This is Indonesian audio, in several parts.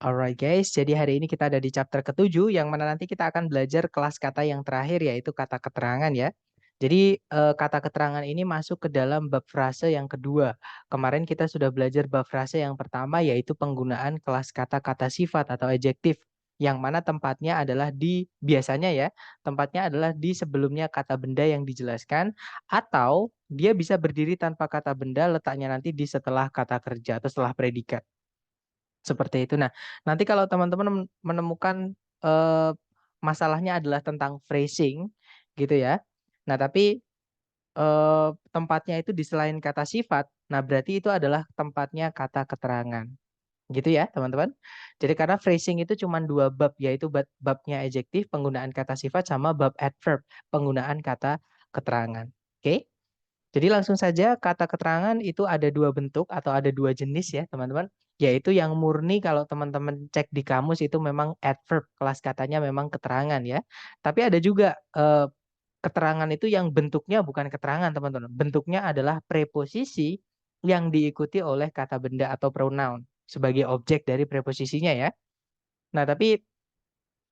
Alright guys, jadi hari ini kita ada di chapter ke-7 yang mana nanti kita akan belajar kelas kata yang terakhir yaitu kata keterangan ya. Jadi kata keterangan ini masuk ke dalam bab frase yang kedua. Kemarin kita sudah belajar bab frase yang pertama yaitu penggunaan kelas kata-kata sifat atau adjektif yang mana tempatnya adalah di biasanya ya, tempatnya adalah di sebelumnya kata benda yang dijelaskan atau dia bisa berdiri tanpa kata benda letaknya nanti di setelah kata kerja atau setelah predikat. Seperti itu. Nah, nanti kalau teman-teman menemukan, masalahnya adalah tentang phrasing gitu ya. Nah, tapi, tempatnya itu di selain kata sifat, nah berarti itu adalah tempatnya kata keterangan. Gitu ya, teman-teman. Jadi karena phrasing itu cuma 2 bab, yaitu babnya adjektif, penggunaan kata sifat, sama bab adverb, penggunaan kata keterangan. Oke? Jadi langsung saja kata keterangan itu ada 2 bentuk atau ada 2 jenis ya teman-teman, yaitu yang murni kalau teman-teman cek di kamus itu memang adverb, kelas katanya memang keterangan ya. Tapi ada juga, keterangan itu yang bentuknya bukan keterangan teman-teman, bentuknya adalah preposisi yang diikuti oleh kata benda atau pronoun sebagai objek dari preposisinya ya. Nah tapi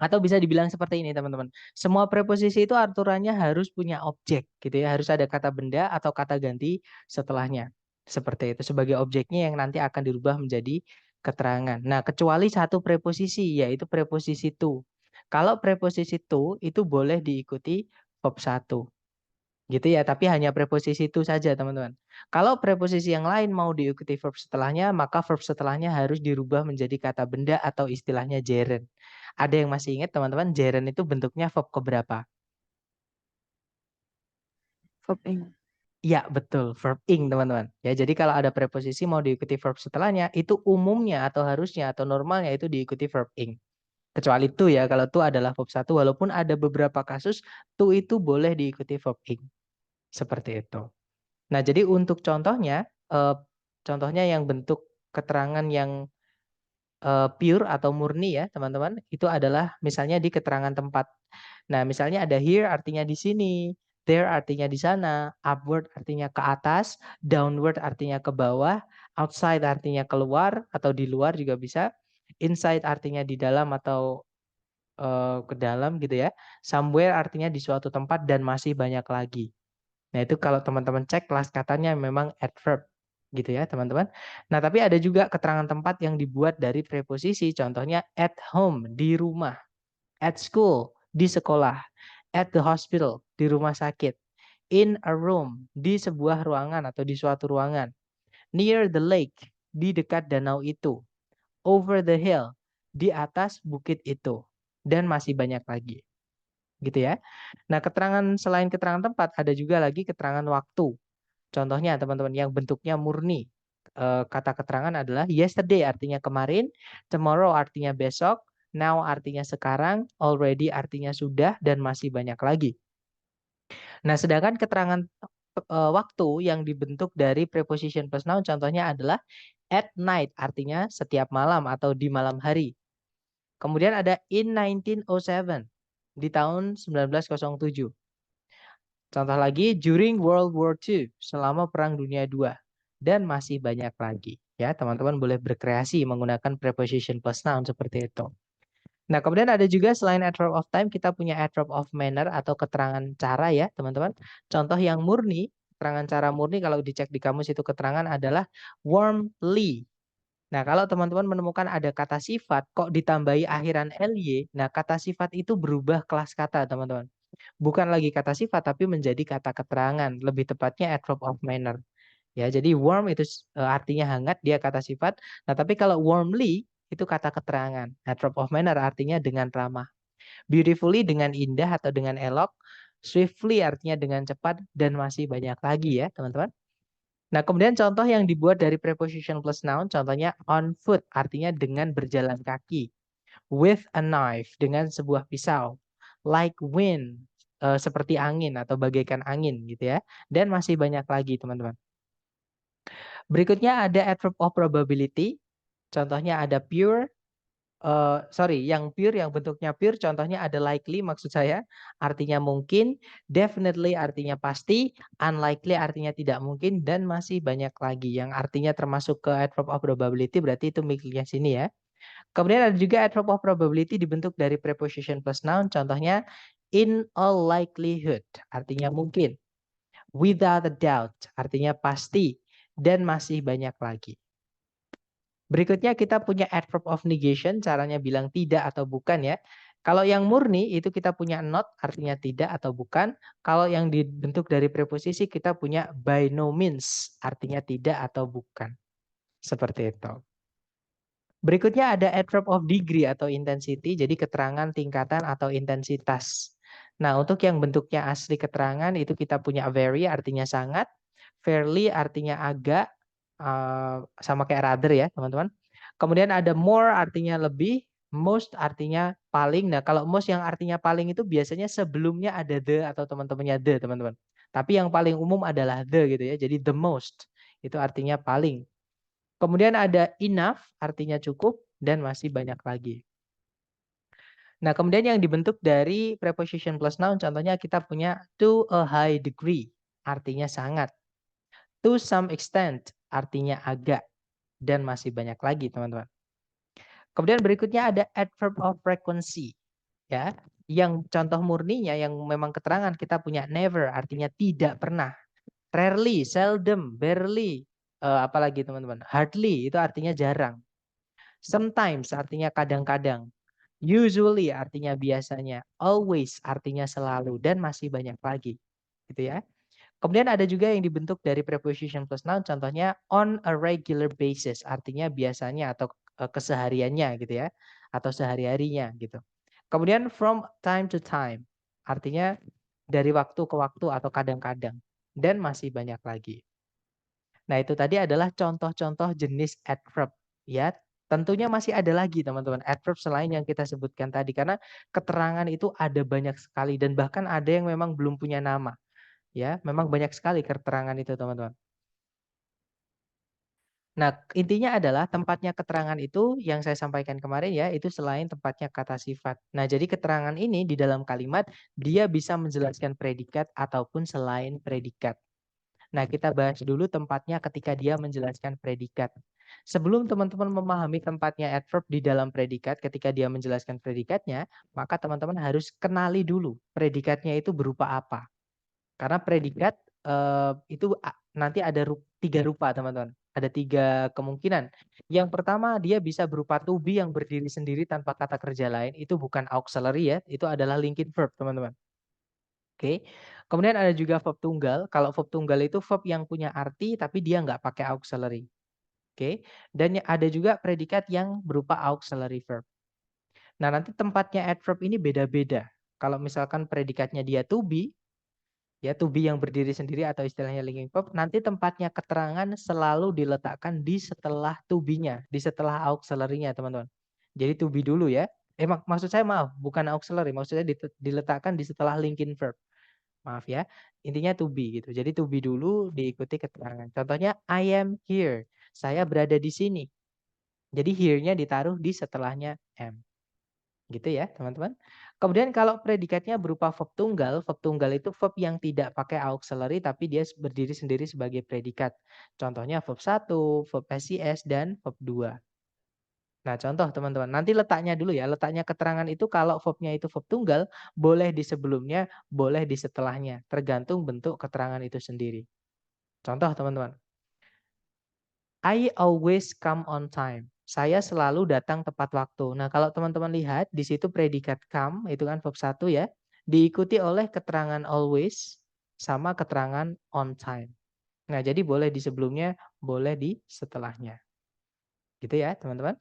atau bisa dibilang seperti ini teman-teman, semua preposisi itu aturannya harus punya objek gitu ya, harus ada kata benda atau kata ganti setelahnya. Seperti itu, sebagai objeknya yang nanti akan dirubah menjadi keterangan. Nah, kecuali satu preposisi, yaitu preposisi to. Kalau preposisi to itu boleh diikuti verb satu. Gitu ya, tapi hanya preposisi to saja teman-teman. Kalau preposisi yang lain mau diikuti verb setelahnya, maka verb setelahnya harus dirubah menjadi kata benda atau istilahnya gerund. Ada yang masih ingat teman-teman, gerund itu bentuknya verb keberapa? Verb ing. Iya betul, verb ing teman-teman. Ya, jadi kalau ada preposisi mau diikuti verb setelahnya, itu umumnya atau harusnya atau normalnya itu diikuti verb ing. Kecuali to ya, kalau to adalah verb satu, walaupun ada beberapa kasus to itu boleh diikuti verb ing. Seperti itu. Nah, jadi untuk contohnya, contohnya yang bentuk keterangan yang, pure atau murni ya, teman-teman, itu adalah misalnya di keterangan tempat. Nah, misalnya ada here artinya di sini, there artinya di sana, upward artinya ke atas, downward artinya ke bawah, outside artinya keluar atau di luar juga bisa, inside artinya di dalam atau, ke dalam gitu ya, somewhere artinya di suatu tempat dan masih banyak lagi. Nah, itu kalau teman-teman cek kelas katanya memang adverb gitu ya, teman-teman. Nah, tapi ada juga keterangan tempat yang dibuat dari preposisi, contohnya at home, di rumah, at school, di sekolah, at the hospital, di rumah sakit, in a room, di sebuah ruangan atau di suatu ruangan, near the lake, di dekat danau itu, over the hill, di atas bukit itu, dan masih banyak lagi. Gitu ya. Nah, keterangan selain keterangan tempat ada juga lagi keterangan waktu. Contohnya teman-teman yang bentuknya murni, kata keterangan adalah yesterday artinya kemarin, tomorrow artinya besok, now artinya sekarang, already artinya sudah, dan masih banyak lagi. Nah, sedangkan keterangan, waktu yang dibentuk dari preposition plus noun contohnya adalah at night artinya setiap malam atau di malam hari. Kemudian ada in 1907, di tahun 1907. Contoh lagi, during World War II, selama Perang Dunia II. Dan masih banyak lagi. Ya, teman-teman boleh berkreasi menggunakan preposition plus noun seperti itu. Nah, kemudian ada juga selain adverb of time, kita punya adverb of manner atau keterangan cara ya, teman-teman. Contoh yang murni, keterangan cara murni kalau dicek di kamus itu keterangan adalah warmly. Nah, kalau teman-teman menemukan ada kata sifat, kok ditambahi akhiran ly, nah kata sifat itu berubah kelas kata, teman-teman. Bukan lagi kata sifat tapi menjadi kata keterangan, lebih tepatnya adverb of manner. Ya, jadi warm itu artinya hangat, dia kata sifat. Nah, tapi kalau warmly itu kata keterangan. Adverb of manner artinya dengan ramah. Beautifully dengan indah atau dengan elok. Swiftly artinya dengan cepat dan masih banyak lagi ya, teman-teman. Nah, kemudian contoh yang dibuat dari preposition plus noun, contohnya on foot artinya dengan berjalan kaki. With a knife dengan sebuah pisau, like wind seperti angin atau bagaikan angin gitu ya, dan masih banyak lagi teman-teman. Berikutnya ada adverb of probability, contohnya ada pure, sorry yang pure yang bentuknya pure contohnya ada likely maksud saya, artinya mungkin, definitely artinya pasti, unlikely artinya tidak mungkin, dan masih banyak lagi yang artinya termasuk ke adverb of probability berarti itu miliknya sini ya. Kemudian ada juga adverb of probability dibentuk dari preposition plus noun. Contohnya in all likelihood, artinya mungkin. Without a doubt, artinya pasti. Dan masih banyak lagi. Berikutnya kita punya adverb of negation, caranya bilang tidak atau bukan ya. Kalau yang murni itu kita punya not, artinya tidak atau bukan. Kalau yang dibentuk dari preposisi kita punya by no means, artinya tidak atau bukan. Seperti itu. Berikutnya ada adverb of degree atau intensity, jadi keterangan tingkatan atau intensitas. Nah, untuk yang bentuknya asli keterangan itu kita punya very artinya sangat, fairly artinya agak, sama kayak rather ya teman-teman. Kemudian ada more artinya lebih, most artinya paling. Nah, kalau most yang artinya paling itu biasanya sebelumnya ada the atau teman-temannya the teman-teman. Tapi yang paling umum adalah the gitu ya, jadi the most itu artinya paling. Kemudian ada enough, artinya cukup, dan masih banyak lagi. Nah, kemudian yang dibentuk dari preposition plus noun, contohnya kita punya to a high degree, artinya sangat. To some extent, artinya agak. Dan masih banyak lagi, teman-teman. Kemudian berikutnya ada adverb of frequency. Ya, yang contoh murninya, yang memang keterangan kita punya never, artinya tidak pernah. Rarely, seldom, barely, apalagi teman-teman. Hardly, itu artinya jarang. Sometimes artinya kadang-kadang. Usually artinya biasanya. Always artinya selalu. Dan masih banyak lagi. Gitu ya. Kemudian ada juga yang dibentuk dari preposition plus noun. Contohnya on a regular basis. Artinya biasanya atau kesehariannya gitu ya. Atau sehari-harinya gitu. Kemudian from time to time. Artinya dari waktu ke waktu atau kadang-kadang. Dan masih banyak lagi. Nah, itu tadi adalah contoh-contoh jenis adverb ya. Tentunya masih ada lagi teman-teman adverb selain yang kita sebutkan tadi karena keterangan itu ada banyak sekali dan bahkan ada yang memang belum punya nama ya. Memang banyak sekali keterangan itu teman-teman. Nah, intinya adalah tempatnya keterangan itu yang saya sampaikan kemarin ya, itu selain tempatnya kata sifat. Nah, jadi keterangan ini di dalam kalimat dia bisa menjelaskan predikat ataupun selain predikat. Nah, kita bahas dulu tempatnya ketika dia menjelaskan predikat. Sebelum teman-teman memahami tempatnya adverb di dalam predikat ketika dia menjelaskan predikatnya, maka teman-teman harus kenali dulu predikatnya itu berupa apa. Karena predikat itu nanti ada tiga rupa, teman-teman. Ada tiga kemungkinan. Yang pertama, dia bisa berupa to be yang berdiri sendiri tanpa kata kerja lain. Itu bukan auxiliary ya, itu adalah linking verb, teman-teman. Oke. Kemudian ada juga verb tunggal. Kalau verb tunggal itu verb yang punya arti tapi dia nggak pakai auxiliary. Oke. Dan ada juga predikat yang berupa auxiliary verb. Nah, nanti tempatnya adverb ini beda-beda. Kalau misalkan predikatnya dia to be, ya to be yang berdiri sendiri atau istilahnya linking verb, nanti tempatnya keterangan selalu diletakkan di setelah to be-nya, di setelah auxiliary-nya, teman-teman. Jadi to be dulu ya. Maksud saya maaf, bukan auxiliary, maksudnya diletakkan di setelah linking verb. Maaf ya, intinya to be gitu. Jadi to be dulu diikuti keterangan. Contohnya I am here. Saya berada di sini. Jadi here-nya ditaruh di setelahnya am. Gitu ya, teman-teman. Kemudian kalau predikatnya berupa verb tunggal itu verb yang tidak pakai auxiliary tapi dia berdiri sendiri sebagai predikat. Contohnya verb 1, verb SIS dan verb 2. Nah, contoh teman-teman, nanti letaknya dulu ya. Letaknya keterangan itu kalau verbnya itu verb tunggal, boleh di sebelumnya, boleh di setelahnya. Tergantung bentuk keterangan itu sendiri. Contoh teman-teman, I always come on time. Saya selalu datang tepat waktu. Nah, kalau teman-teman lihat, di situ predikat come, itu kan verb 1 ya, diikuti oleh keterangan always, sama keterangan on time. Nah, jadi boleh di sebelumnya, boleh di setelahnya. Gitu ya, teman-teman.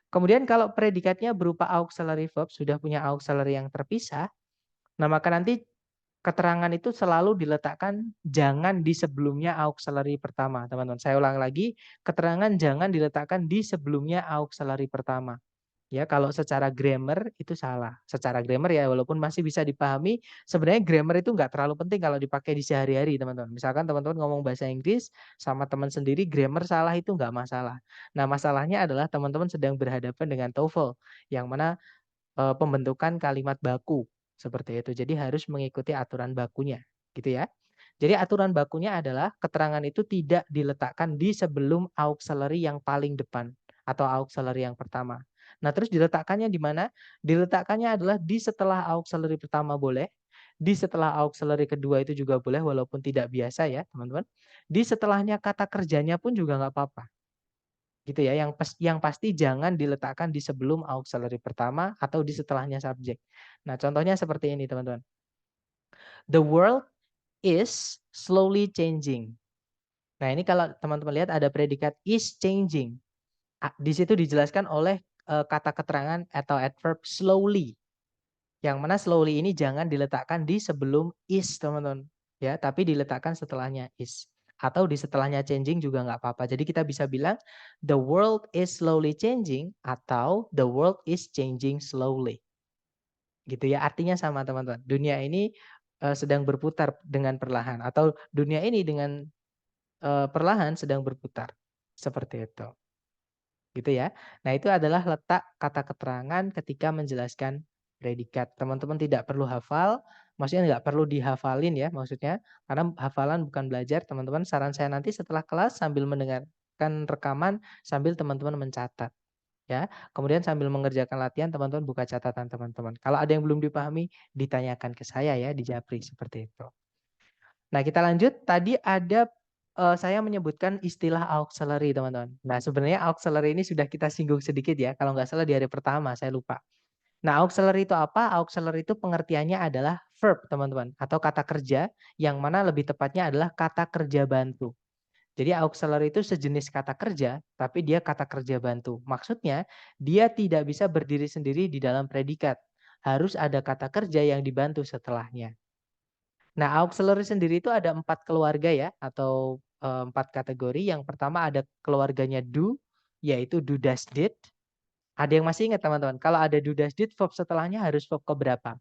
Kemudian kalau predikatnya berupa auxiliary verb, sudah punya auxiliary yang terpisah, nah maka nanti keterangan itu selalu diletakkan jangan di sebelumnya auxiliary pertama, teman-teman. Saya ulang lagi, keterangan jangan diletakkan di sebelumnya auxiliary pertama. Ya, kalau secara grammar itu salah. Secara grammar ya, walaupun masih bisa dipahami, sebenarnya grammar itu nggak terlalu penting kalau dipakai di sehari-hari, teman-teman. Misalkan teman-teman ngomong bahasa Inggris sama teman sendiri, grammar salah itu nggak masalah. Nah, masalahnya adalah teman-teman sedang berhadapan dengan TOEFL, yang mana pembentukan kalimat baku seperti itu. Jadi harus mengikuti aturan bakunya, gitu ya. Jadi aturan bakunya adalah keterangan itu tidak diletakkan di sebelum auxiliary yang paling depan atau auxiliary yang pertama. Nah, terus diletakkannya di mana? Diletakkannya adalah di setelah auxiliary pertama boleh, di setelah auxiliary kedua itu juga boleh walaupun tidak biasa ya, teman-teman. Di setelahnya kata kerjanya pun juga nggak apa-apa. Gitu ya. Yang pasti jangan diletakkan di sebelum auxiliary pertama atau di setelahnya subjek. Nah, contohnya seperti ini, teman-teman. The world is slowly changing. Nah, ini kalau teman-teman lihat ada predikat is changing. Di situ dijelaskan oleh kata keterangan atau adverb slowly. Yang mana slowly ini jangan diletakkan di sebelum is, teman-teman. Ya, tapi diletakkan setelahnya is. Atau di setelahnya changing juga nggak apa-apa. Jadi kita bisa bilang the world is slowly changing atau the world is changing slowly. Gitu ya, artinya sama teman-teman. Dunia ini sedang berputar dengan perlahan atau dunia ini dengan perlahan sedang berputar. Seperti itu. Gitu ya. Nah, itu adalah letak kata keterangan ketika menjelaskan predikat. Teman-teman tidak perlu hafal, maksudnya nggak perlu dihafalin ya maksudnya, karena hafalan bukan belajar. Teman-teman, saran saya nanti setelah kelas sambil mendengarkan rekaman, sambil teman-teman mencatat. Ya, kemudian sambil mengerjakan latihan, teman-teman buka catatan teman-teman. Kalau ada yang belum dipahami, ditanyakan ke saya ya di Japri seperti itu. Nah, kita lanjut. Tadi ada saya menyebutkan istilah auxiliary, teman-teman. Nah, sebenarnya auxiliary ini sudah kita singgung sedikit ya, kalau nggak salah di hari pertama, saya lupa. Nah, auxiliary itu apa? Auxiliary itu pengertiannya adalah verb, teman-teman, atau kata kerja, yang mana lebih tepatnya adalah kata kerja bantu. Jadi auxiliary itu sejenis kata kerja, tapi dia kata kerja bantu. Maksudnya, dia tidak bisa berdiri sendiri di dalam predikat. Harus ada kata kerja yang dibantu setelahnya. Nah, auxiliary sendiri itu ada 4 keluarga ya, atau 4 kategori. Yang pertama ada keluarganya do, yaitu do, does, did. Ada yang masih ingat teman-teman? Kalau ada do, does, did, verb setelahnya harus verb keberapa?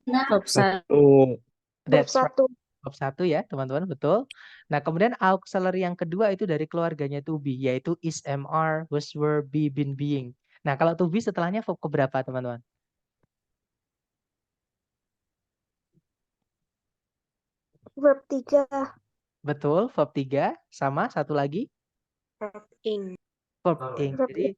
Bab 1. Bab That's right. 1. Verb 1 ya, teman-teman, betul. Nah, kemudian auxiliary yang kedua itu dari keluarganya to be, yaitu is, am, are, was, were, be, been, being. Nah, kalau to be setelahnya verb keberapa, teman-teman? Verb 3. Betul, verb 3. Sama, satu lagi? Verb ing. Verb ing. Verb Jadi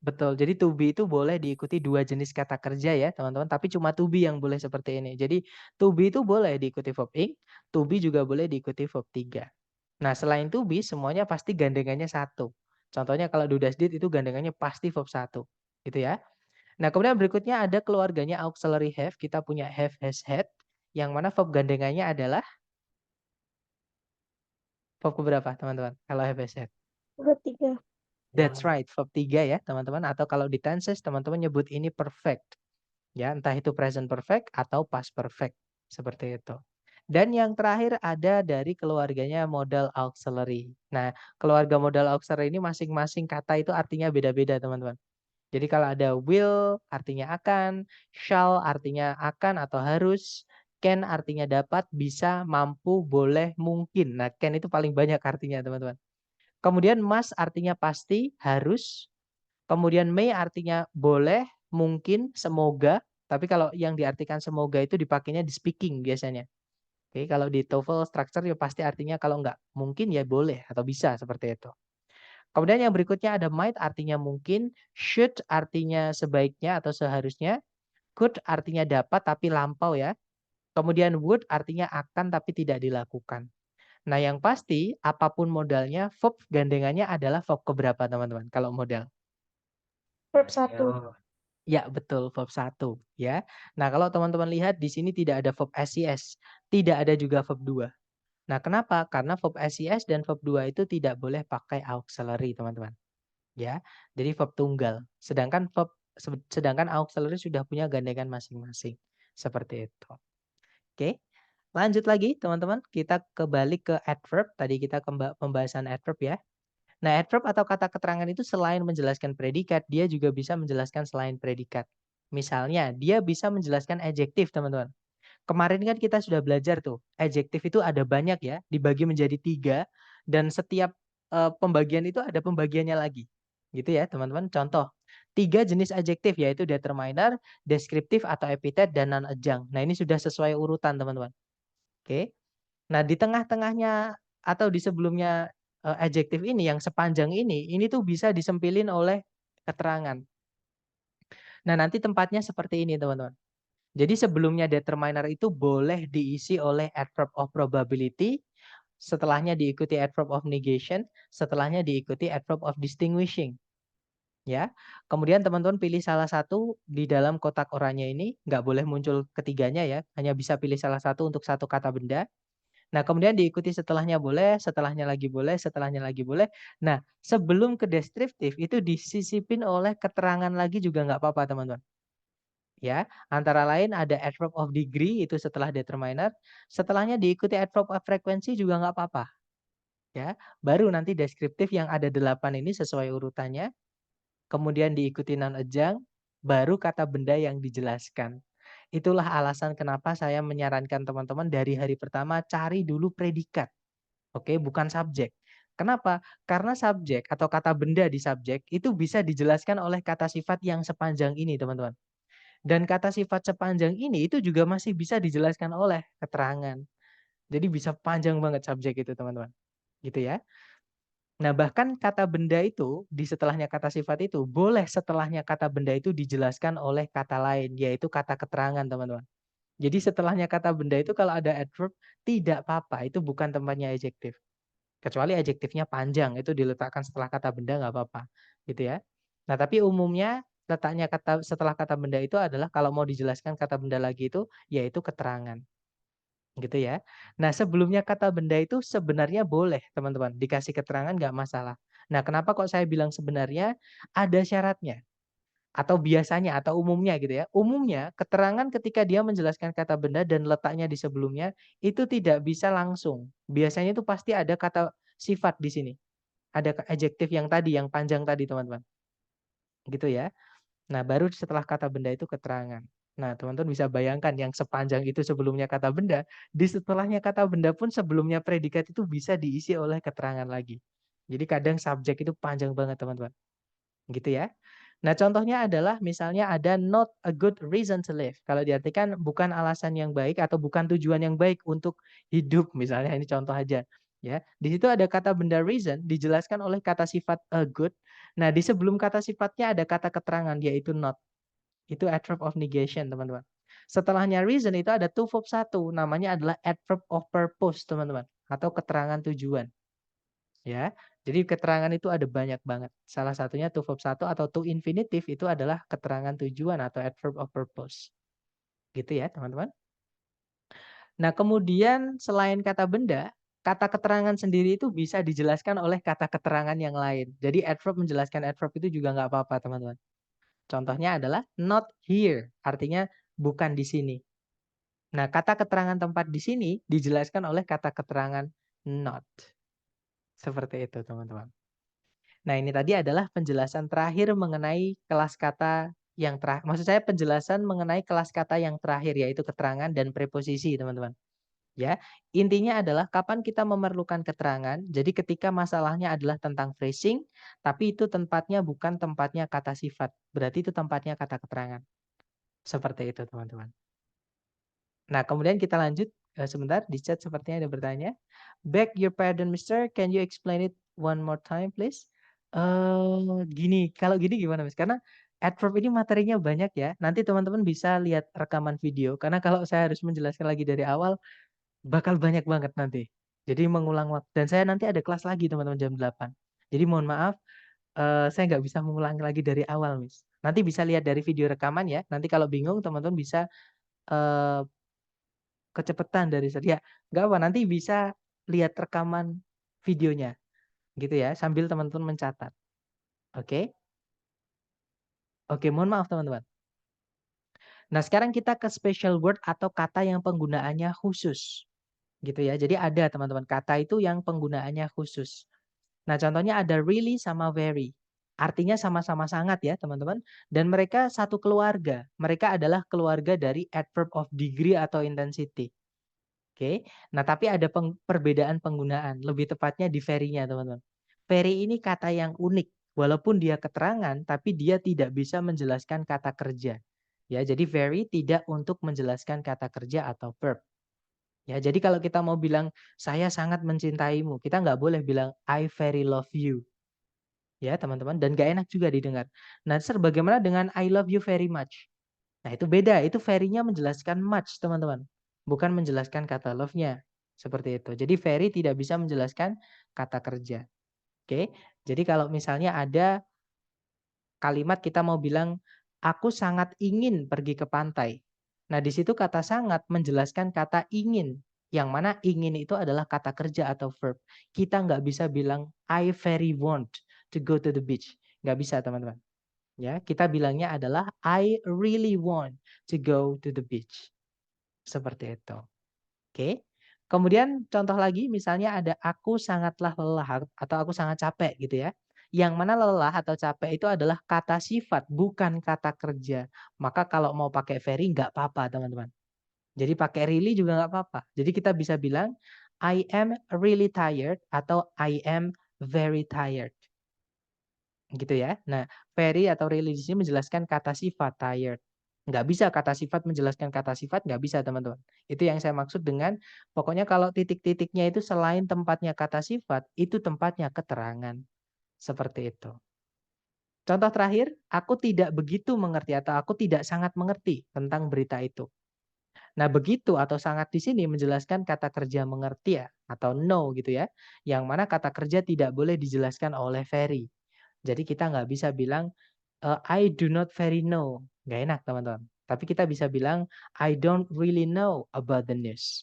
betul. Jadi to be itu boleh diikuti 2 jenis kata kerja ya, teman-teman, tapi cuma to be yang boleh seperti ini. Jadi to be itu boleh diikuti verb ing, to be juga boleh diikuti verb 3. Nah, selain to be semuanya pasti gandengannya satu. Contohnya kalau do, does, did itu gandengannya pasti verb 1. Gitu ya. Nah, kemudian berikutnya ada keluarganya auxiliary have. Kita punya have, has, had. Yang mana verb gandengannya adalah verb keberapa, teman-teman? Kalau have, has, had. Verb 3. That's right, verb 3 ya, teman-teman. Atau kalau di tenses, teman-teman nyebut ini perfect. Ya, entah itu present perfect atau past perfect. Seperti itu. Dan yang terakhir ada dari keluarganya modal auxiliary. Nah, keluarga modal auxiliary ini masing-masing kata itu artinya beda-beda, teman-teman. Jadi kalau ada will artinya akan, shall artinya akan atau harus, can artinya dapat, bisa, mampu, boleh, mungkin. Nah, can itu paling banyak artinya, teman-teman. Kemudian must artinya pasti, harus. Kemudian may artinya boleh, mungkin, semoga. Tapi kalau yang diartikan semoga itu dipakainya di speaking biasanya. Oke, kalau di TOEFL structure ya pasti artinya kalau nggak mungkin ya boleh atau bisa seperti itu. Kemudian yang berikutnya ada might artinya mungkin, should artinya sebaiknya atau seharusnya, could artinya dapat tapi lampau ya. Kemudian would artinya akan tapi tidak dilakukan. Nah, yang pasti apapun modalnya, verb gandengannya adalah verb keberapa, teman-teman? Kalau modal. Verb 1. Ya, betul, verb 1 ya. Nah, kalau teman-teman lihat di sini tidak ada verb SES, tidak ada juga verb 2. Nah, kenapa? Karena verb SES dan verb 2 itu tidak boleh pakai auxiliary, teman-teman. Ya. Jadi verb tunggal. Sedangkan auxiliary sudah punya gandengan masing-masing. Seperti itu. Oke. Lanjut lagi, teman-teman. Kita kembali ke adverb. Tadi kita pembahasan adverb ya. Nah, adverb atau kata keterangan itu selain menjelaskan predikat, dia juga bisa menjelaskan selain predikat. Misalnya, dia bisa menjelaskan adjektif, teman-teman. Kemarin kan kita sudah belajar tuh, adjektif itu ada banyak ya, dibagi menjadi 3, dan setiap pembagian itu ada pembagiannya lagi. Gitu ya, teman-teman. Contoh, 3 jenis adjektif yaitu determiner, deskriptif atau epithet, dan non-adjunct. Nah, ini sudah sesuai urutan, teman-teman. Oke. Nah, di tengah-tengahnya atau di sebelumnya adjektif ini yang sepanjang ini tuh bisa disempilin oleh keterangan. Nah, nanti tempatnya seperti ini, teman-teman. Jadi sebelumnya determiner itu boleh diisi oleh adverb of probability, setelahnya diikuti adverb of negation, setelahnya diikuti adverb of distinguishing. Ya, kemudian teman-teman pilih salah satu di dalam kotak oranye ini, nggak boleh muncul ketiganya ya, hanya bisa pilih salah satu untuk satu kata benda. Nah, kemudian diikuti setelahnya boleh, setelahnya lagi boleh, setelahnya lagi boleh. Nah, sebelum ke deskriptif itu disisipin oleh keterangan lagi juga nggak apa-apa, teman-teman. Ya, antara lain ada adverb of degree itu setelah determiner, setelahnya diikuti adverb of frequency juga nggak apa-apa. Ya, baru nanti deskriptif yang ada 8 ini sesuai urutannya, kemudian diikuti non-adjunct, baru kata benda yang dijelaskan. Itulah alasan kenapa saya menyarankan teman-teman dari hari pertama cari dulu predikat. Oke, bukan subjek. Kenapa? Karena subjek atau kata benda di subjek itu bisa dijelaskan oleh kata sifat yang sepanjang ini, teman-teman. Dan kata sifat sepanjang ini itu juga masih bisa dijelaskan oleh keterangan. Jadi bisa panjang banget subjek itu, teman-teman. Gitu ya. Nah, bahkan kata benda itu di setelahnya kata sifat itu boleh setelahnya kata benda itu dijelaskan oleh kata lain, yaitu kata keterangan, teman-teman. Jadi setelahnya kata benda itu kalau ada adverb tidak apa-apa, itu bukan tempatnya adjektif. Kecuali adjektifnya panjang, itu diletakkan setelah kata benda nggak apa-apa, gitu ya. Nah, tapi umumnya letaknya kata setelah kata benda itu adalah kalau mau dijelaskan kata benda lagi itu yaitu keterangan. Gitu ya. Nah, sebelumnya kata benda itu sebenarnya boleh, teman-teman, dikasih keterangan nggak masalah. Nah, kenapa kok saya bilang sebenarnya? Ada syaratnya atau biasanya atau umumnya gitu ya. Umumnya keterangan ketika dia menjelaskan kata benda dan letaknya di sebelumnya itu tidak bisa langsung. Biasanya itu pasti ada kata sifat di sini. Ada adjektif yang tadi, yang panjang tadi, teman-teman. Gitu ya. Nah, baru setelah kata benda itu keterangan. Nah, teman-teman bisa bayangkan yang sepanjang itu sebelumnya kata benda, di setelahnya kata benda pun sebelumnya predikat itu bisa diisi oleh keterangan lagi. Jadi kadang subjek itu panjang banget, teman-teman. Gitu ya. Nah, contohnya adalah misalnya ada not a good reason to live. Kalau diartikan bukan alasan yang baik atau bukan tujuan yang baik untuk hidup, misalnya ini contoh aja. Ya, di situ ada kata benda reason dijelaskan oleh kata sifat a good. Nah, di sebelum kata sifatnya ada kata keterangan yaitu not. Itu adverb of negation, teman-teman. Setelahnya reason itu ada to verb 1, namanya adalah adverb of purpose, teman-teman, atau keterangan tujuan. Ya. Jadi keterangan itu ada banyak banget. Salah satunya to verb 1 atau to infinitive itu adalah keterangan tujuan atau adverb of purpose. Gitu ya, teman-teman. Nah, kemudian selain kata benda, kata keterangan sendiri itu bisa dijelaskan oleh kata keterangan yang lain. Jadi adverb menjelaskan adverb itu juga nggak apa-apa, teman-teman. Contohnya adalah not here, artinya bukan di sini. Nah, kata keterangan tempat di sini dijelaskan oleh kata keterangan not. Seperti itu, teman-teman. Nah, ini tadi adalah penjelasan terakhir mengenai kelas kata yang terakhir. Maksud saya penjelasan mengenai kelas kata yang terakhir, yaitu keterangan dan preposisi, teman-teman. Ya, intinya adalah kapan kita memerlukan keterangan. Jadi ketika masalahnya adalah tentang phrasing, tapi itu tempatnya bukan tempatnya kata sifat. Berarti itu tempatnya kata keterangan. Seperti itu, teman-teman. Nah, kemudian kita lanjut sebentar di chat sepertinya ada bertanya. Beg your pardon, Mister, can you explain it one more time, please? Gini, kalau gini gimana, Mas? Karena adverb ini materinya banyak ya. Nanti teman-teman bisa lihat rekaman video. Karena kalau saya harus menjelaskan lagi dari awal, bakal banyak banget nanti. Jadi mengulang waktu. Dan saya nanti ada kelas lagi, teman-teman, jam 8. Jadi mohon maaf, saya nggak bisa mengulang lagi dari awal, Miss. Nanti bisa lihat dari video rekaman ya. Nanti kalau bingung, teman-teman bisa eh, kecepatan dari ya nggak apa nanti bisa lihat rekaman videonya gitu ya sambil teman-teman mencatat. Oke. Oke, mohon maaf teman-teman. Nah, sekarang kita ke special word atau kata yang penggunaannya khusus gitu ya. Jadi ada teman-teman kata itu yang penggunaannya khusus. Nah, contohnya ada really sama very. Artinya sama-sama sangat ya teman-teman. Dan mereka satu keluarga. Mereka adalah keluarga dari adverb of degree atau intensity. Oke. Nah, tapi ada perbedaan penggunaan, lebih tepatnya di very-nya, teman-teman. Very ini kata yang unik, walaupun dia keterangan, tapi dia tidak bisa menjelaskan kata kerja. Ya, jadi very tidak untuk menjelaskan kata kerja atau verb. Ya, jadi kalau kita mau bilang saya sangat mencintaimu, kita nggak boleh bilang I very love you. Ya, teman-teman, dan gak enak juga didengar. Nah, bagaimana dengan I love you very much? Nah, itu beda. Itu very-nya menjelaskan much, teman-teman. Bukan menjelaskan kata love-nya. Seperti itu. Jadi very tidak bisa menjelaskan kata kerja. Oke. Jadi kalau misalnya ada kalimat kita mau bilang, aku sangat ingin pergi ke pantai. Nah, di situ kata sangat menjelaskan kata ingin. Yang mana ingin itu adalah kata kerja atau verb. Kita nggak bisa bilang, I very want to go to the beach. Nggak bisa, teman-teman. Ya, kita bilangnya adalah I really want to go to the beach. Seperti itu. Oke. Kemudian contoh lagi misalnya ada aku sangatlah lelah atau aku sangat capek gitu ya. Yang mana lelah atau capek itu adalah kata sifat bukan kata kerja. Maka kalau mau pakai very nggak apa-apa teman-teman. Jadi pakai really juga nggak apa-apa. Jadi kita bisa bilang I am really tired atau I am very tired. Gitu ya. Nah, very atau really di sini menjelaskan kata sifat tired. Nggak bisa kata sifat menjelaskan kata sifat, nggak bisa teman-teman. Itu yang saya maksud dengan pokoknya kalau titik-titiknya itu selain tempatnya kata sifat, itu tempatnya keterangan. Seperti itu. Contoh terakhir, aku tidak begitu mengerti atau aku tidak sangat mengerti tentang berita itu. Nah, begitu atau sangat di sini menjelaskan kata kerja mengerti ya atau know gitu ya. Yang mana kata kerja tidak boleh dijelaskan oleh very. Jadi kita nggak bisa bilang I do not very know. Nggak enak teman-teman. Tapi kita bisa bilang I don't really know about the news.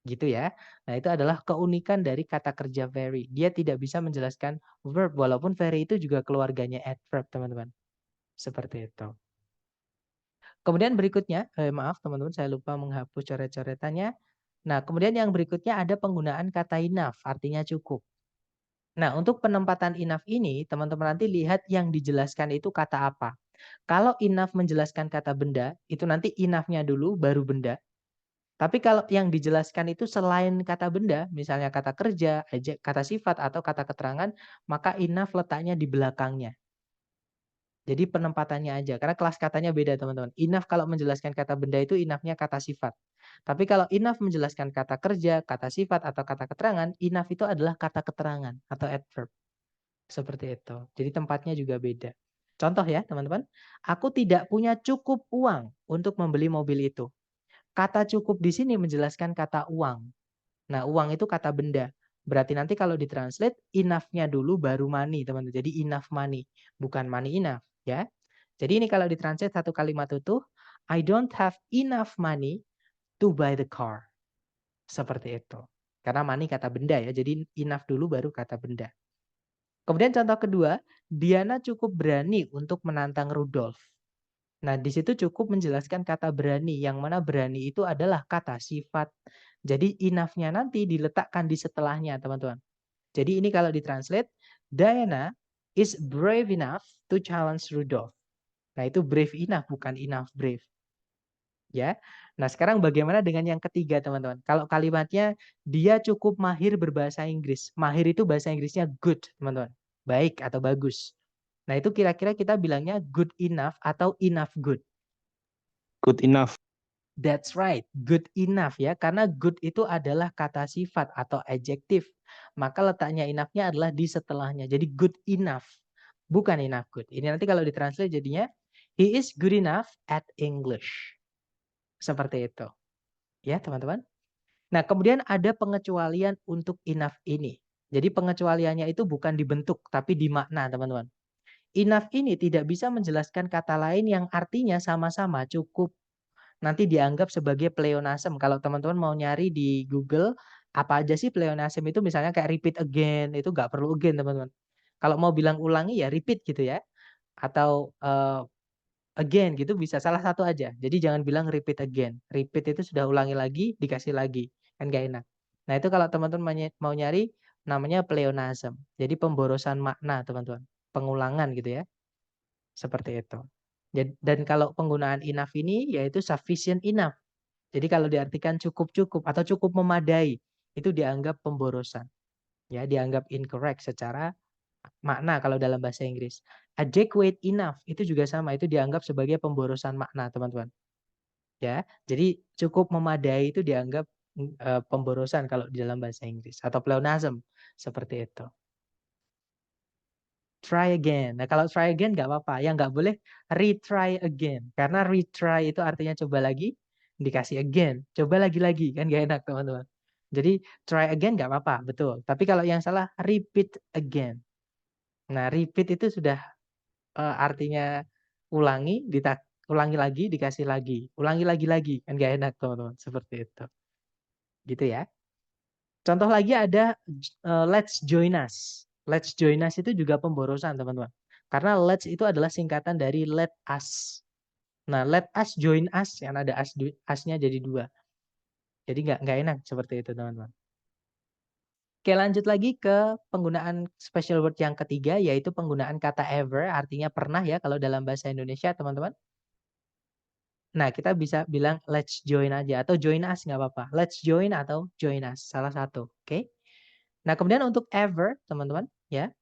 Gitu ya. Nah itu adalah keunikan dari kata kerja very. Dia tidak bisa menjelaskan verb. Walaupun very itu juga keluarganya adverb teman-teman. Seperti itu. Kemudian berikutnya, maaf teman-teman saya lupa menghapus coret-coretannya. Nah kemudian yang berikutnya ada penggunaan kata enough. Artinya cukup. Nah, untuk penempatan enough ini, teman-teman nanti lihat yang dijelaskan itu kata apa. Kalau enough menjelaskan kata benda, itu nanti enough-nya dulu, baru benda. Tapi kalau yang dijelaskan itu selain kata benda, misalnya kata kerja, kata sifat, atau kata keterangan, maka enough letaknya di belakangnya. Jadi penempatannya aja, karena kelas katanya beda teman-teman. Enough kalau menjelaskan kata benda itu enough-nya kata sifat. Tapi kalau enough menjelaskan kata kerja, kata sifat, atau kata keterangan, enough itu adalah kata keterangan atau adverb. Seperti itu. Jadi tempatnya juga beda. Contoh ya teman-teman, aku tidak punya cukup uang untuk membeli mobil itu. Kata cukup di sini menjelaskan kata uang. Nah uang itu kata benda. Berarti nanti kalau ditranslate enough-nya dulu baru money teman-teman. Jadi enough money, bukan money enough ya. Jadi ini kalau ditranslate satu kalimat utuh, I don't have enough money to buy the car. Seperti itu. Karena money kata benda ya. Jadi enough dulu baru kata benda. Kemudian contoh kedua, Diana cukup berani untuk menantang Rudolf. Nah, di situ cukup menjelaskan kata berani, yang mana berani itu adalah kata sifat. Jadi enough-nya nanti diletakkan di setelahnya, teman-teman. Jadi ini kalau ditranslate, Diana is brave enough to challenge Rudolf. Nah, itu brave enough, bukan enough brave. Ya. Nah, sekarang bagaimana dengan yang ketiga, teman-teman? Kalau kalimatnya dia cukup mahir berbahasa Inggris. Mahir itu bahasa Inggrisnya good, teman-teman. Baik atau bagus. Nah, itu kira-kira kita bilangnya good enough atau enough good. Good enough. That's right, good enough ya. Karena good itu adalah kata sifat atau adjektif. Maka letaknya enough-nya adalah di setelahnya. Jadi good enough, bukan enough good. Ini nanti kalau ditranslate jadinya he is good enough at English. Seperti itu. Ya, teman-teman. Nah, kemudian ada pengecualian untuk enough ini. Jadi pengecualiannya itu bukan di bentuk, tapi di makna, teman-teman. Enough ini tidak bisa menjelaskan kata lain yang artinya sama-sama cukup. Nanti dianggap sebagai pleonasm. Kalau teman-teman mau nyari di Google, apa aja sih pleonasm itu, misalnya kayak repeat again, itu nggak perlu again, teman-teman. Kalau mau bilang ulangi ya repeat gitu ya. Atau again gitu bisa, salah satu aja. Jadi jangan bilang repeat again. Repeat itu sudah ulangi lagi, dikasih lagi. Kan gak enak. Nah itu kalau teman-teman mau nyari namanya pleonasm. Jadi pemborosan makna teman-teman. Pengulangan gitu ya. Seperti itu. Dan kalau penggunaan enough ini yaitu sufficient enough. Jadi kalau diartikan cukup-cukup atau cukup memadai, itu dianggap pemborosan. Ya, dianggap incorrect secara makna kalau dalam bahasa Inggris. Adequate enough itu juga sama, itu dianggap sebagai pemborosan makna, teman-teman. Ya, jadi cukup memadai itu dianggap pemborosan kalau di dalam bahasa Inggris atau pleonasm seperti itu. Try again. Nah, kalau try again nggak apa-apa. Yang nggak boleh retry again. Karena retry itu artinya coba lagi, dikasih again. Coba lagi-lagi. Kan nggak enak, teman-teman. Jadi, try again nggak apa-apa. Betul. Tapi kalau yang salah, repeat again. Nah, repeat itu sudah artinya ulangi, ulangi lagi, dikasih lagi. Ulangi lagi-lagi. Kan nggak enak, teman-teman. Seperti itu. Gitu ya. Contoh lagi ada let's join us. Let's join us itu juga pemborosan, teman-teman. Karena let's itu adalah singkatan dari let us. Nah, let us join us, yang ada us-nya jadi 2. Jadi nggak enak seperti itu, teman-teman. Oke, lanjut lagi ke penggunaan special word yang ketiga, yaitu penggunaan kata ever, artinya pernah ya kalau dalam bahasa Indonesia, teman-teman. Nah, kita bisa bilang let's join aja, atau join us nggak apa-apa. Let's join atau join us, salah satu. Oke. Nah, kemudian untuk ever, teman-teman, ya,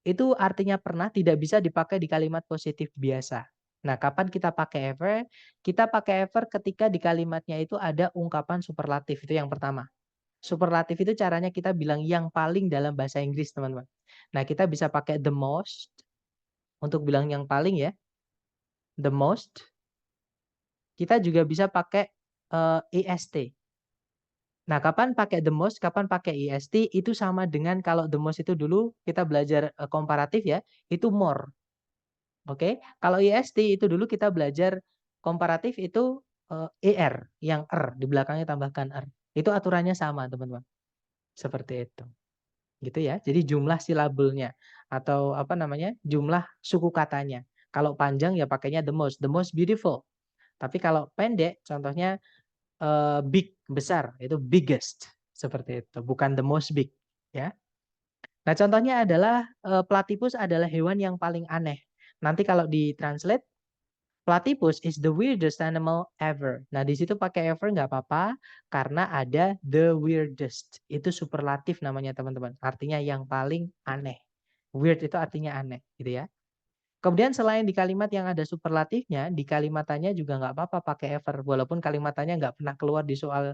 itu artinya pernah tidak bisa dipakai di kalimat positif biasa. Nah, kapan kita pakai ever? Kita pakai ever ketika di kalimatnya itu ada ungkapan superlatif, itu yang pertama. Superlatif itu caranya kita bilang yang paling dalam bahasa Inggris, teman-teman. Nah, kita bisa pakai the most untuk bilang yang paling ya. The most. Kita juga bisa pakai est. Nah, kapan pakai the most, kapan pakai est, itu sama dengan kalau the most itu dulu kita belajar komparatif ya, itu more. Oke, kalau est itu dulu kita belajar komparatif itu er, yang di belakangnya tambahkan er. Itu aturannya sama, teman-teman. Seperti itu. Gitu ya. Jadi jumlah silabelnya atau apa namanya? Jumlah suku katanya. Kalau panjang ya pakainya the most beautiful. Tapi kalau pendek contohnya big, besar, itu biggest. Seperti itu, bukan the most big, ya. Nah, contohnya adalah platypus adalah hewan yang paling aneh. Nanti kalau ditranslate, platypus is the weirdest animal ever. Nah, di situ pakai ever nggak apa-apa karena ada the weirdest. Itu superlatif namanya, teman-teman. Artinya yang paling aneh. Weird itu artinya aneh, gitu ya. Kemudian selain di kalimat yang ada superlatifnya, di kalimatannya juga nggak apa-apa pakai ever. Walaupun kalimatannya nggak pernah keluar di soal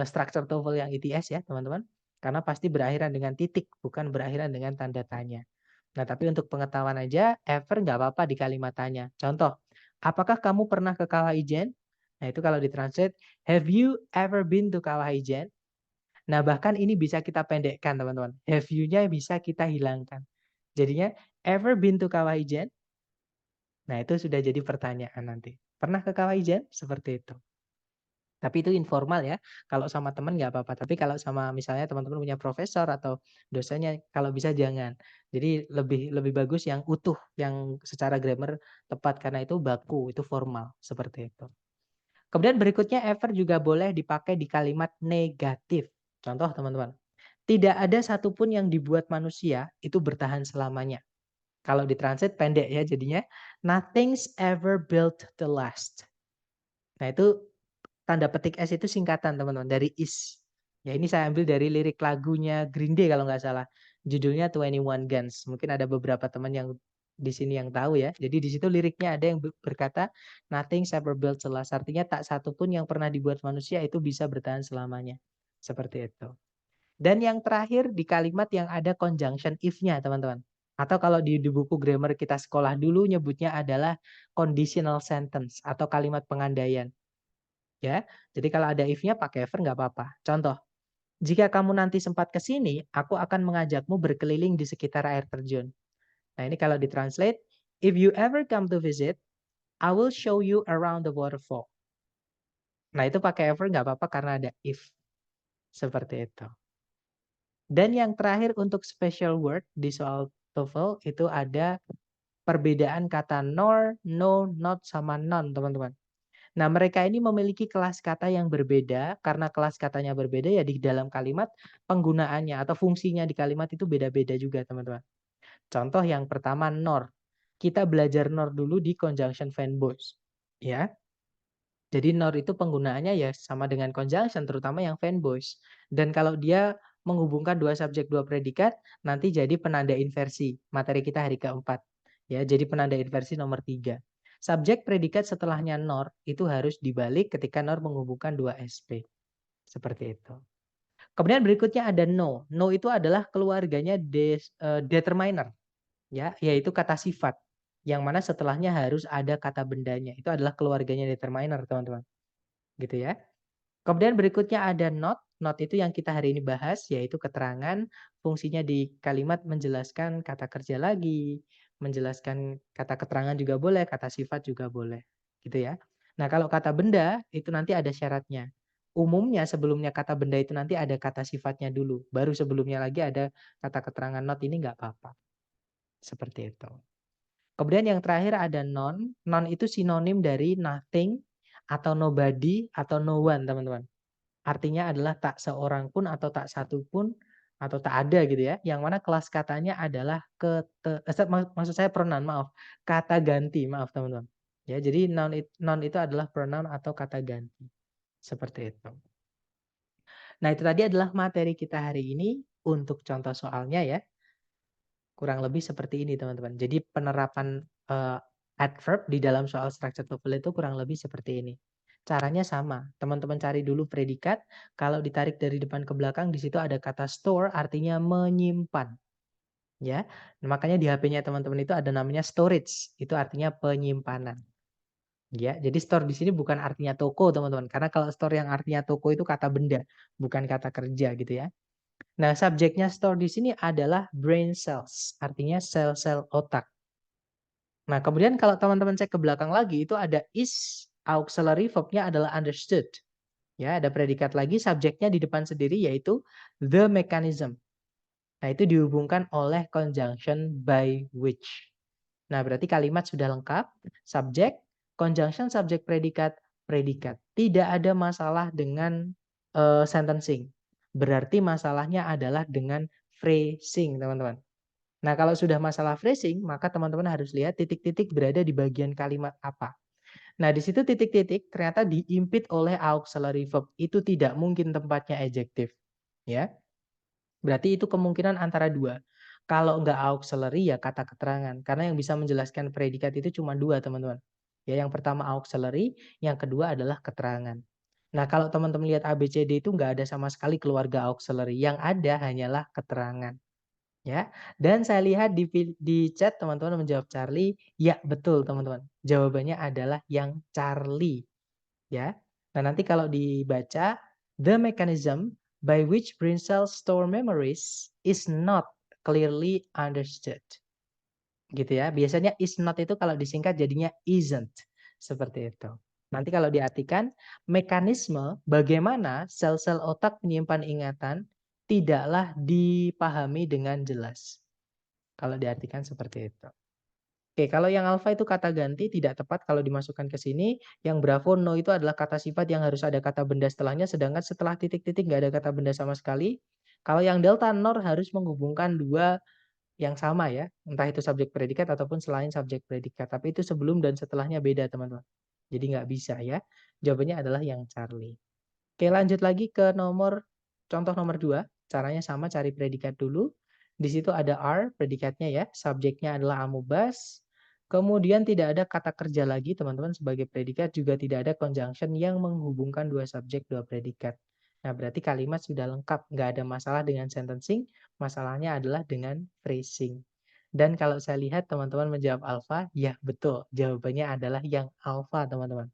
structure TOEFL yang ITS ya, teman-teman. Karena pasti berakhiran dengan titik, bukan berakhiran dengan tanda tanya. Nah, tapi untuk pengetahuan aja, ever nggak apa-apa di kalimatannya. Contoh, apakah kamu pernah ke Kawah Ijen? Nah, itu kalau ditranslate, have you ever been to Kawah Ijen? Nah, bahkan ini bisa kita pendekkan, teman-teman. Have you-nya bisa kita hilangkan. Jadinya, ever been to Kawah Ijen? Nah, itu sudah jadi pertanyaan nanti. Pernah ke Kawah Ijen? Seperti itu. Tapi itu informal ya. Kalau sama teman nggak apa-apa. Tapi kalau sama misalnya teman-teman punya profesor atau dosennya, kalau bisa jangan. Jadi lebih bagus yang utuh, yang secara grammar tepat karena itu baku, itu formal seperti itu. Kemudian berikutnya ever juga boleh dipakai di kalimat negatif. Contoh teman-teman, tidak ada satupun yang dibuat manusia itu bertahan selamanya. Kalau ditranslate pendek ya jadinya, nothing's ever built to last. Nah itu tanda petik S itu singkatan teman-teman dari is. Ya ini saya ambil dari lirik lagunya Green Day kalau nggak salah. Judulnya 21 Guns. Mungkin ada beberapa teman yang di sini yang tahu ya. Jadi di situ liriknya ada yang berkata nothing ever built to last. Artinya tak satu pun yang pernah dibuat manusia itu bisa bertahan selamanya. Seperti itu. Dan yang terakhir di kalimat yang ada conjunction if-nya teman-teman. Atau kalau di buku grammar kita sekolah dulu nyebutnya adalah conditional sentence atau kalimat pengandaian. Ya, jadi kalau ada if-nya pakai ever nggak apa-apa. Contoh, jika kamu nanti sempat ke sini, aku akan mengajakmu berkeliling di sekitar air terjun. Nah ini kalau ditranslate, if you ever come to visit, I will show you around the waterfall. Nah itu pakai ever nggak apa-apa karena ada if. Seperti itu. Dan yang terakhir untuk special word di soal TOEFL itu ada perbedaan kata nor, no, not, sama non, teman-teman. Nah, mereka ini memiliki kelas kata yang berbeda. Karena kelas katanya berbeda ya di dalam kalimat penggunaannya atau fungsinya di kalimat itu beda-beda juga, teman-teman. Contoh yang pertama nor. Kita belajar nor dulu di conjunction fanboys. Ya. Jadi nor itu penggunaannya ya sama dengan conjunction terutama yang fanboys. Dan kalau dia menghubungkan dua subjek dua predikat nanti jadi penanda inversi. Materi kita hari keempat. Ya, jadi penanda inversi nomor 3. Subjek predikat setelahnya nor itu harus dibalik ketika nor menghubungkan dua SP. Seperti itu. Kemudian berikutnya ada no. No itu adalah keluarganya determiner. ya, yaitu kata sifat. Yang mana setelahnya harus ada kata bendanya. Itu adalah keluarganya determiner, teman-teman. Gitu ya. Kemudian berikutnya ada not. Not itu yang kita hari ini bahas, yaitu keterangan. Fungsinya di kalimat menjelaskan kata kerja lagi, menjelaskan kata keterangan juga boleh, kata sifat juga boleh. Gitu ya. Nah, kalau kata benda, itu nanti ada syaratnya. Umumnya sebelumnya kata benda itu nanti ada kata sifatnya dulu. Baru sebelumnya lagi ada kata keterangan not, ini nggak apa-apa. Seperti itu. Kemudian yang terakhir ada non. Non itu sinonim dari nothing, atau nobody, atau no one, teman-teman. Artinya adalah tak seorang pun atau tak satu pun atau tak ada gitu ya. Yang mana kelas katanya adalah maksud saya pronoun, maaf. Kata ganti, maaf teman-teman. Ya, jadi non itu adalah pronoun atau kata ganti. Seperti itu. Nah, itu tadi adalah materi kita hari ini untuk contoh soalnya ya. Kurang lebih seperti ini teman-teman. Jadi penerapan adverb di dalam soal structured TOEFL itu kurang lebih seperti ini. Caranya sama. Teman-teman cari dulu predikat. Kalau ditarik dari depan ke belakang, di situ ada kata store, artinya menyimpan. Ya, makanya di HP-nya teman-teman itu ada namanya storage. Itu artinya penyimpanan. Ya, jadi store di sini bukan artinya toko teman-teman. Karena kalau store yang artinya toko itu kata benda, bukan kata kerja gitu ya. Nah, subjeknya store di sini adalah brain cells, artinya sel-sel otak. Nah, kemudian kalau teman-teman cek ke belakang lagi, itu ada is, auxiliary verb-nya adalah understood. Ya, ada predikat lagi, subjeknya di depan sendiri yaitu the mechanism. Nah, itu dihubungkan oleh conjunction by which. Nah, berarti kalimat sudah lengkap, subjek, conjunction subjek predikat, predikat. Tidak ada masalah dengan sentencing. Berarti masalahnya adalah dengan phrasing, teman-teman. Nah, kalau sudah masalah phrasing, maka teman-teman harus lihat titik-titik berada di bagian kalimat apa. Nah, di situ titik-titik ternyata diimpit oleh auxiliary verb. Itu tidak mungkin tempatnya adjective. Ya. Berarti itu kemungkinan antara dua. Kalau enggak auxiliary ya kata keterangan. Karena yang bisa menjelaskan predikat itu cuma dua, teman-teman. Ya, yang pertama auxiliary, yang kedua adalah keterangan. Nah, kalau teman-teman lihat ABCD itu enggak ada sama sekali keluarga auxiliary. Yang ada hanyalah keterangan. Ya, dan saya lihat di chat teman-teman menjawab Charlie. Ya, betul teman-teman. Jawabannya adalah yang Charlie. Ya. Nah, nanti kalau dibaca, the mechanism by which brain cells store memories is not clearly understood. Gitu ya. Biasanya is not itu kalau disingkat jadinya isn't. Seperti itu. Nanti kalau diartikan, mekanisme bagaimana sel-sel otak menyimpan ingatan tidaklah dipahami dengan jelas. Kalau diartikan seperti itu. Oke, kalau yang alfa itu kata ganti tidak tepat kalau dimasukkan ke sini. Yang bravo no itu adalah kata sifat yang harus ada kata benda setelahnya. Sedangkan setelah titik-titik nggak ada kata benda sama sekali. Kalau yang delta nor harus menghubungkan dua yang sama ya. Entah itu subjek predikat ataupun selain subjek predikat. Tapi itu sebelum dan setelahnya beda teman-teman. Jadi nggak bisa ya. Jawabannya adalah yang Charlie. Oke, lanjut lagi ke contoh nomor 2. Caranya sama, cari predikat dulu. Di situ ada are, predikatnya ya. Subjeknya adalah amubas. Kemudian tidak ada kata kerja lagi, teman-teman, sebagai predikat. Juga tidak ada conjunction yang menghubungkan dua subjek, dua predikat. Nah, berarti kalimat sudah lengkap. Nggak ada masalah dengan sentencing. Masalahnya adalah dengan phrasing. Dan kalau saya lihat teman-teman menjawab alfa, ya betul. Jawabannya adalah yang alfa, teman-teman.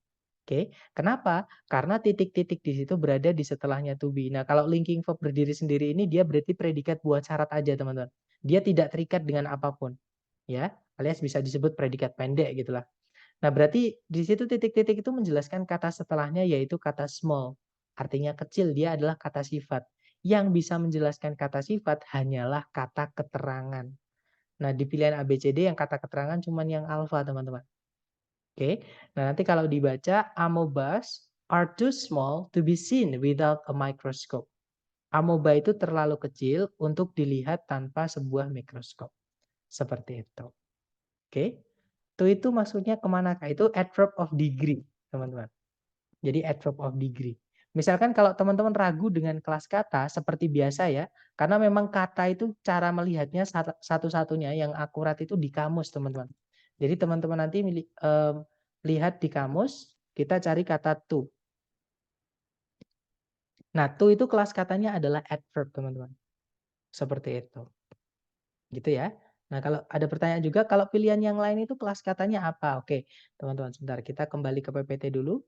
Oke, kenapa? Karena titik-titik di situ berada di setelahnya to be. Nah, kalau linking verb berdiri sendiri ini dia berarti predikat buat syarat aja, teman-teman. Dia tidak terikat dengan apapun. Ya, alias bisa disebut predikat pendek gitulah. Nah, berarti di situ titik-titik itu menjelaskan kata setelahnya yaitu kata small. Artinya kecil, dia adalah kata sifat. Yang bisa menjelaskan kata sifat hanyalah kata keterangan. Nah, di pilihan ABCD yang kata keterangan cuman yang alfa, teman-teman. Oke, nah nanti kalau dibaca amobas are too small to be seen without a microscope. Amoeba itu terlalu kecil untuk dilihat tanpa sebuah mikroskop. Seperti itu. Oke, itu maksudnya kemana? Itu adverb of degree, teman-teman. Jadi adverb of degree. Misalkan kalau teman-teman ragu dengan kelas kata seperti biasa ya, karena memang kata itu cara melihatnya satu-satunya yang akurat itu di kamus, teman-teman. Jadi teman-teman nanti lihat di kamus, kita cari kata to. Nah, to itu kelas katanya adalah adverb, teman-teman. Seperti itu. Gitu ya. Nah, kalau ada pertanyaan juga, kalau pilihan yang lain itu kelas katanya apa? Oke, teman-teman, sebentar. Kita kembali ke PPT dulu.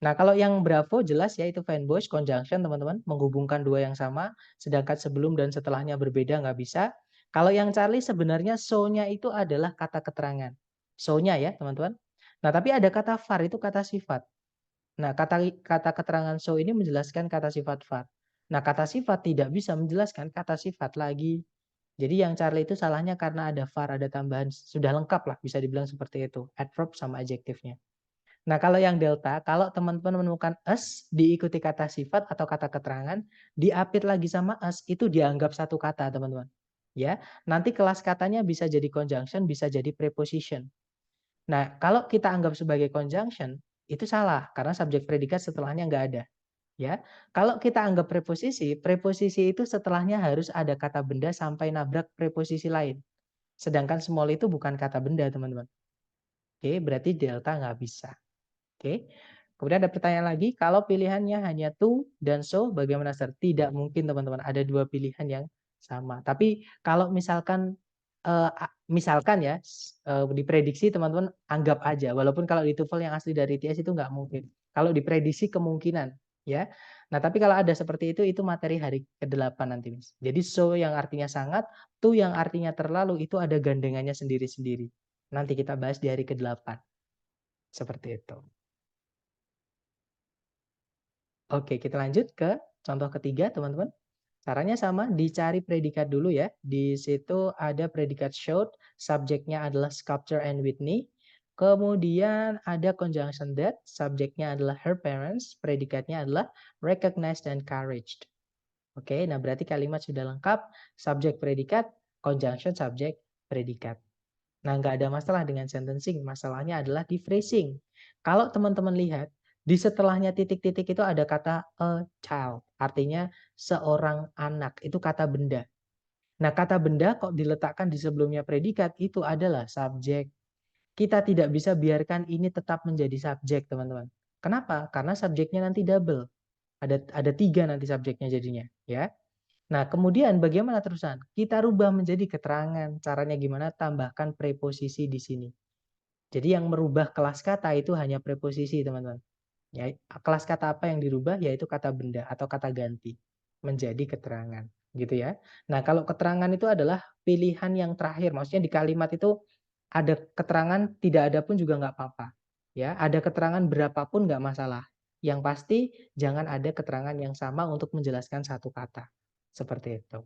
Nah, kalau yang Bravo jelas ya itu Feinbosch conjunction, teman-teman. Menghubungkan dua yang sama, sedangkan sebelum dan setelahnya berbeda, nggak bisa. Kalau yang Charlie sebenarnya so-nya itu adalah kata keterangan. So-nya ya, teman-teman. Nah, tapi ada kata var, itu kata sifat. Nah, kata keterangan so ini menjelaskan kata sifat var. Nah, kata sifat tidak bisa menjelaskan kata sifat lagi. Jadi yang Charlie itu salahnya karena ada var, ada tambahan. Sudah lengkap lah, bisa dibilang seperti itu. Adverb sama adjektifnya. Nah, kalau yang delta, kalau teman-teman menemukan as diikuti kata sifat atau kata keterangan, diapit lagi sama as, itu dianggap satu kata, teman-teman. Ya, nanti kelas katanya bisa jadi conjunction, bisa jadi preposition. Nah, kalau kita anggap sebagai conjunction, itu salah karena subjek predikat setelahnya nggak ada. Ya, kalau kita anggap preposisi, preposisi itu setelahnya harus ada kata benda sampai nabrak preposisi lain. Sedangkan small itu bukan kata benda, teman-teman. Oke, berarti delta nggak bisa. Oke. Kemudian ada pertanyaan lagi, kalau pilihannya hanya to dan so, bagaimana Sir? Tidak mungkin, teman-teman. Ada dua pilihan yang sama. Tapi kalau misalkan misalkan ya diprediksi, teman-teman anggap aja, walaupun kalau di TOEFL yang asli dari ITS itu nggak mungkin. Kalau diprediksi kemungkinan, ya. Nah, tapi kalau ada seperti itu materi hari ke-8 nanti, Mas. Jadi so yang artinya sangat, to yang artinya terlalu, itu ada gandengannya sendiri-sendiri. Nanti kita bahas di hari ke-8. Seperti itu. Oke, kita lanjut ke contoh ketiga, teman-teman. Caranya sama, dicari predikat dulu ya. Di situ ada predikat showed, subjeknya adalah Sculptor and Whitney. Kemudian ada conjunction that, subjeknya adalah her parents, predikatnya adalah recognized and encouraged. Oke, nah berarti kalimat sudah lengkap, subjek predikat, conjunction subjek predikat. Nah, nggak ada masalah dengan sentencing, masalahnya adalah di phrasing. Kalau teman-teman lihat, di setelahnya titik-titik itu ada kata a child, artinya seorang anak, itu kata benda. Nah, kata benda kok diletakkan di sebelumnya predikat, itu adalah subjek. Kita tidak bisa biarkan ini tetap menjadi subjek, teman-teman. Kenapa? Karena subjeknya nanti double. Ada 3 nanti subjeknya jadinya, ya. Nah, kemudian bagaimana terusan? Kita rubah menjadi keterangan. Caranya gimana? Tambahkan preposisi di sini. Jadi yang merubah kelas kata itu hanya preposisi, teman-teman. Ya, kelas kata apa yang dirubah? Yaitu kata benda atau kata ganti menjadi keterangan, gitu ya. Nah, kalau keterangan itu adalah pilihan yang terakhir. Maksudnya di kalimat itu ada keterangan, tidak ada pun juga nggak apa-apa. Ya, ada keterangan berapapun nggak masalah. Yang pasti jangan ada keterangan yang sama untuk menjelaskan satu kata. Seperti itu.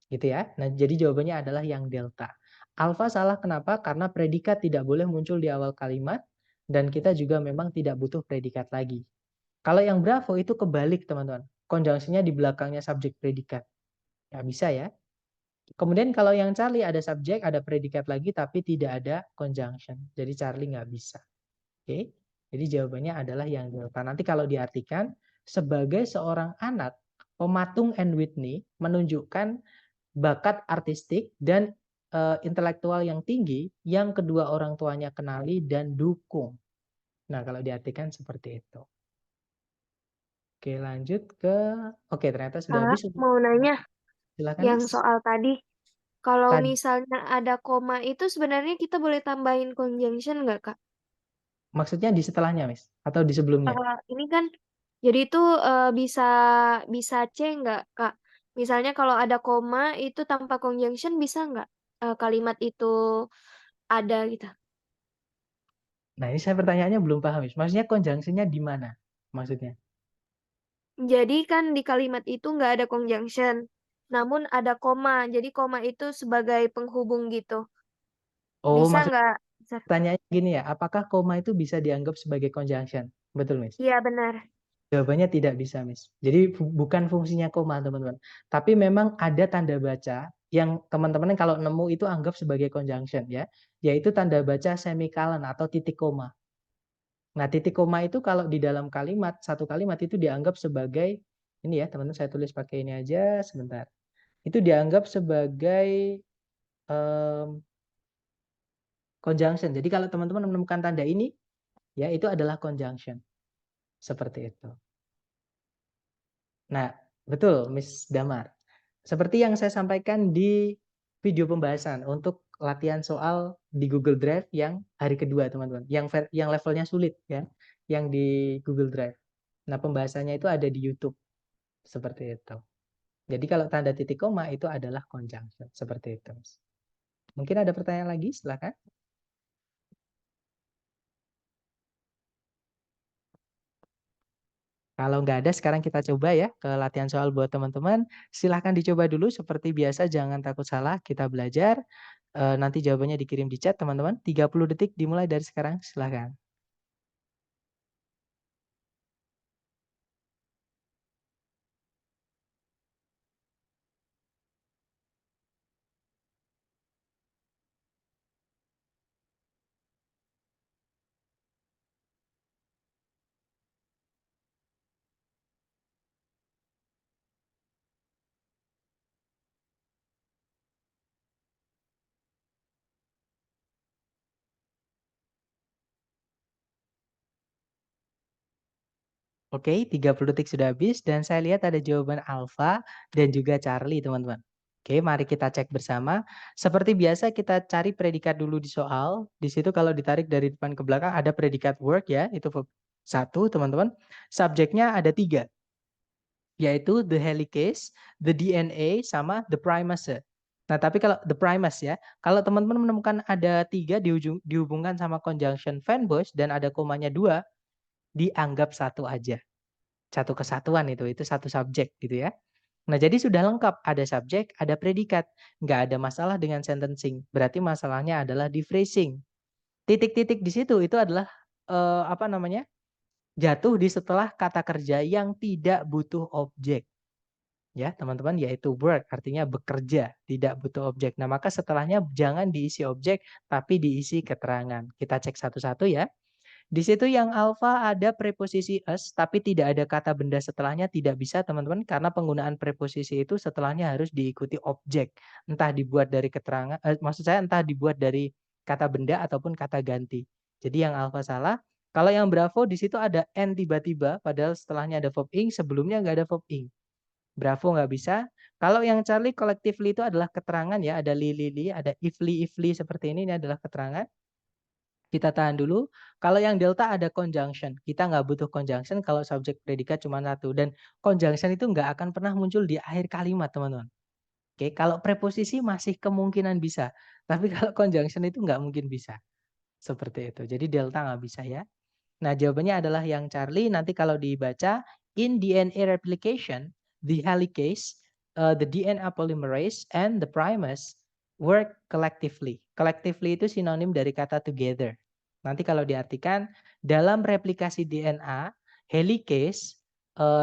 Gitu ya. Nah, jadi jawabannya adalah yang delta. Alfa salah kenapa? Karena predikat tidak boleh muncul di awal kalimat dan kita juga memang tidak butuh predikat lagi. Kalau yang Bravo itu kebalik, teman-teman. Konjungsinya di belakangnya subjek predikat. Ya bisa ya. Kemudian kalau yang Charlie ada subjek, ada predikat lagi tapi tidak ada conjunction. Jadi Charlie nggak bisa. Oke. Jadi jawabannya adalah yang delta. Nanti kalau diartikan sebagai seorang anak, pematung and Whitney menunjukkan bakat artistik dan intelektual yang tinggi yang kedua orang tuanya kenali dan dukung. Nah, kalau diartikan seperti itu. Oke, lanjut ke ternyata sudah habis. Mau nanya Silakan, yang Miss. soal tadi. Kalau Tadi misalnya ada koma itu sebenarnya kita boleh tambahin conjunction nggak, Kak? maksudnya di setelahnya, Miss, atau di sebelumnya? Ini kan jadi itu bisa bisa C nggak, Kak? Misalnya kalau ada koma itu tanpa conjunction bisa nggak kalimat itu ada gitu? Nah, ini saya pertanyaannya belum paham, Miss. Maksudnya konjungsinya di mana? Maksudnya? Jadi kan di kalimat itu nggak ada conjunction, namun ada koma. Jadi koma itu sebagai penghubung gitu. Oh, Bisa maksud nggak? Sir? pertanyaannya gini ya, apakah koma itu bisa dianggap sebagai conjunction? Betul, Miss? Iya benar. Jawabannya tidak bisa, Miss. Jadi bukan fungsinya koma, teman-teman. Tapi memang ada tanda baca yang teman-teman kalau nemu itu anggap sebagai conjunction ya, yaitu tanda baca semicolon atau titik koma. Nah, titik koma itu kalau di dalam kalimat, satu kalimat itu dianggap sebagai ini ya, teman-teman saya tulis pakai ini aja sebentar. Itu dianggap sebagai conjunction. Jadi kalau teman-teman menemukan tanda ini, ya itu adalah conjunction. Seperti itu. Nah, betul Miss Damar. Seperti yang saya sampaikan di video pembahasan untuk latihan soal di Google Drive yang hari kedua, teman-teman. Yang levelnya sulit ya, yang di Google Drive. Nah, pembahasannya itu ada di YouTube. Seperti itu. Jadi kalau tanda titik koma itu adalah conjunction. Seperti itu. Mungkin ada pertanyaan lagi? Silakan. Kalau nggak ada, sekarang kita coba ya ke latihan soal buat teman-teman. Silahkan dicoba dulu seperti biasa, jangan takut salah, kita belajar. Nanti jawabannya dikirim di chat teman-teman. 30 detik dimulai dari sekarang, silahkan. Oke, 30 detik sudah habis dan saya lihat ada jawaban Alfa dan juga Charlie, teman-teman. Oke, mari kita cek bersama. Seperti biasa kita cari predikat dulu di soal. Di situ kalau ditarik dari depan ke belakang ada predikat work ya, itu verb 1, teman-teman. Subjeknya ada 3, yaitu the helicase, the DNA, sama the primase. Nah, tapi kalau the primus ya, kalau teman-teman menemukan ada 3 dihubungkan sama conjunction Venn-Bosch dan ada komanya 2, dianggap satu aja. Satu kesatuan itu satu subjek gitu ya. Nah, jadi sudah lengkap, ada subjek, ada predikat. Nggak ada masalah dengan sentencing. Berarti masalahnya adalah di phrasing. Titik-titik di situ itu adalah apa namanya? Jatuh di setelah kata kerja yang tidak butuh objek. Ya, teman-teman, yaitu work, artinya bekerja, tidak butuh objek. Nah, maka setelahnya jangan diisi objek, tapi diisi keterangan. Kita cek satu-satu ya. Di situ yang alfa ada preposisi us, tapi tidak ada kata benda setelahnya, tidak bisa teman-teman, karena penggunaan preposisi itu setelahnya harus diikuti objek. Entah dibuat dari keterangan, maksud saya entah dibuat dari kata benda ataupun kata ganti. Jadi yang alfa salah. Kalau yang bravo di situ ada n tiba-tiba, padahal setelahnya ada verb ing, sebelumnya nggak ada verb ing. Bravo nggak bisa. Kalau yang Charlie collectively itu adalah keterangan ya, ada li, ada ifli seperti ini adalah keterangan. Kita tahan dulu. Kalau yang delta ada conjunction. Kita nggak butuh conjunction kalau subjek predikat cuma satu. Dan conjunction itu nggak akan pernah muncul di akhir kalimat, teman-teman. Oke, kalau preposisi masih kemungkinan bisa. Tapi kalau conjunction itu nggak mungkin bisa. Seperti itu. Jadi delta nggak bisa ya. Nah, jawabannya adalah yang Charlie. Nanti kalau dibaca, in DNA replication, the helicase, the DNA polymerase, and the primase work collectively. Collectively itu sinonim dari kata together. Nanti kalau diartikan, dalam replikasi DNA, helicase,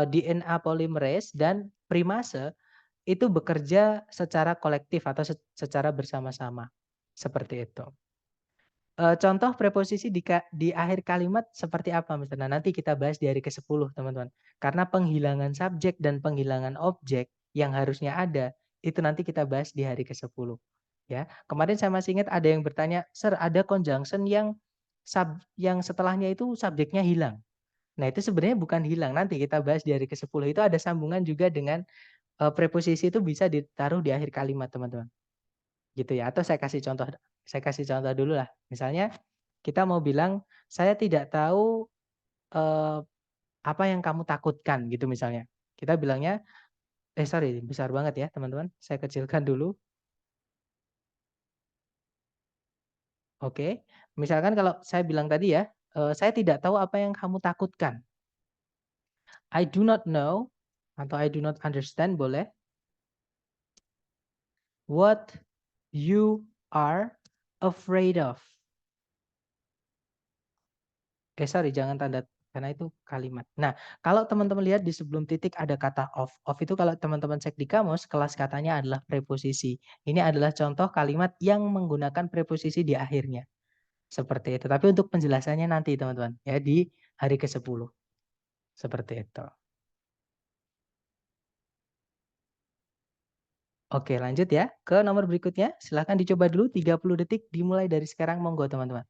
DNA polymerase, dan primase itu bekerja secara kolektif atau secara bersama-sama. Seperti itu. Contoh preposisi di akhir kalimat seperti apa misalnya? Nanti kita bahas di hari ke-10, teman-teman. Karena penghilangan subjek dan penghilangan objek yang harusnya ada, itu nanti kita bahas di hari ke-10. Ya. Kemarin saya masih ingat ada yang bertanya, "Sir, ada conjunction yang setelahnya itu subjeknya hilang." Nah, itu sebenarnya bukan hilang. Nanti kita bahas di hari ke-10. Itu ada sambungan juga dengan preposisi itu bisa ditaruh di akhir kalimat, teman-teman. Gitu ya. Atau saya kasih contoh dulu lah. Misalnya kita mau bilang saya tidak tahu eh, apa yang kamu takutkan gitu misalnya. Kita bilangnya sorry besar banget ya teman-teman. Saya kecilkan dulu. Oke. Misalkan kalau saya bilang tadi ya, saya tidak tahu apa yang kamu takutkan. I do not know atau I do not understand boleh. What you are afraid of. Sorry, jangan tanda, karena itu kalimat. Nah, kalau teman-teman lihat di sebelum titik ada kata of. Of itu kalau teman-teman cek di kamus, kelas katanya adalah preposisi. Ini adalah contoh kalimat yang menggunakan preposisi di akhirnya. Seperti itu. Tapi untuk penjelasannya nanti teman-teman, ya di hari ke-10. Seperti itu. Oke, lanjut ya ke nomor berikutnya. Silahkan dicoba dulu 30 detik dimulai dari sekarang, monggo teman-teman.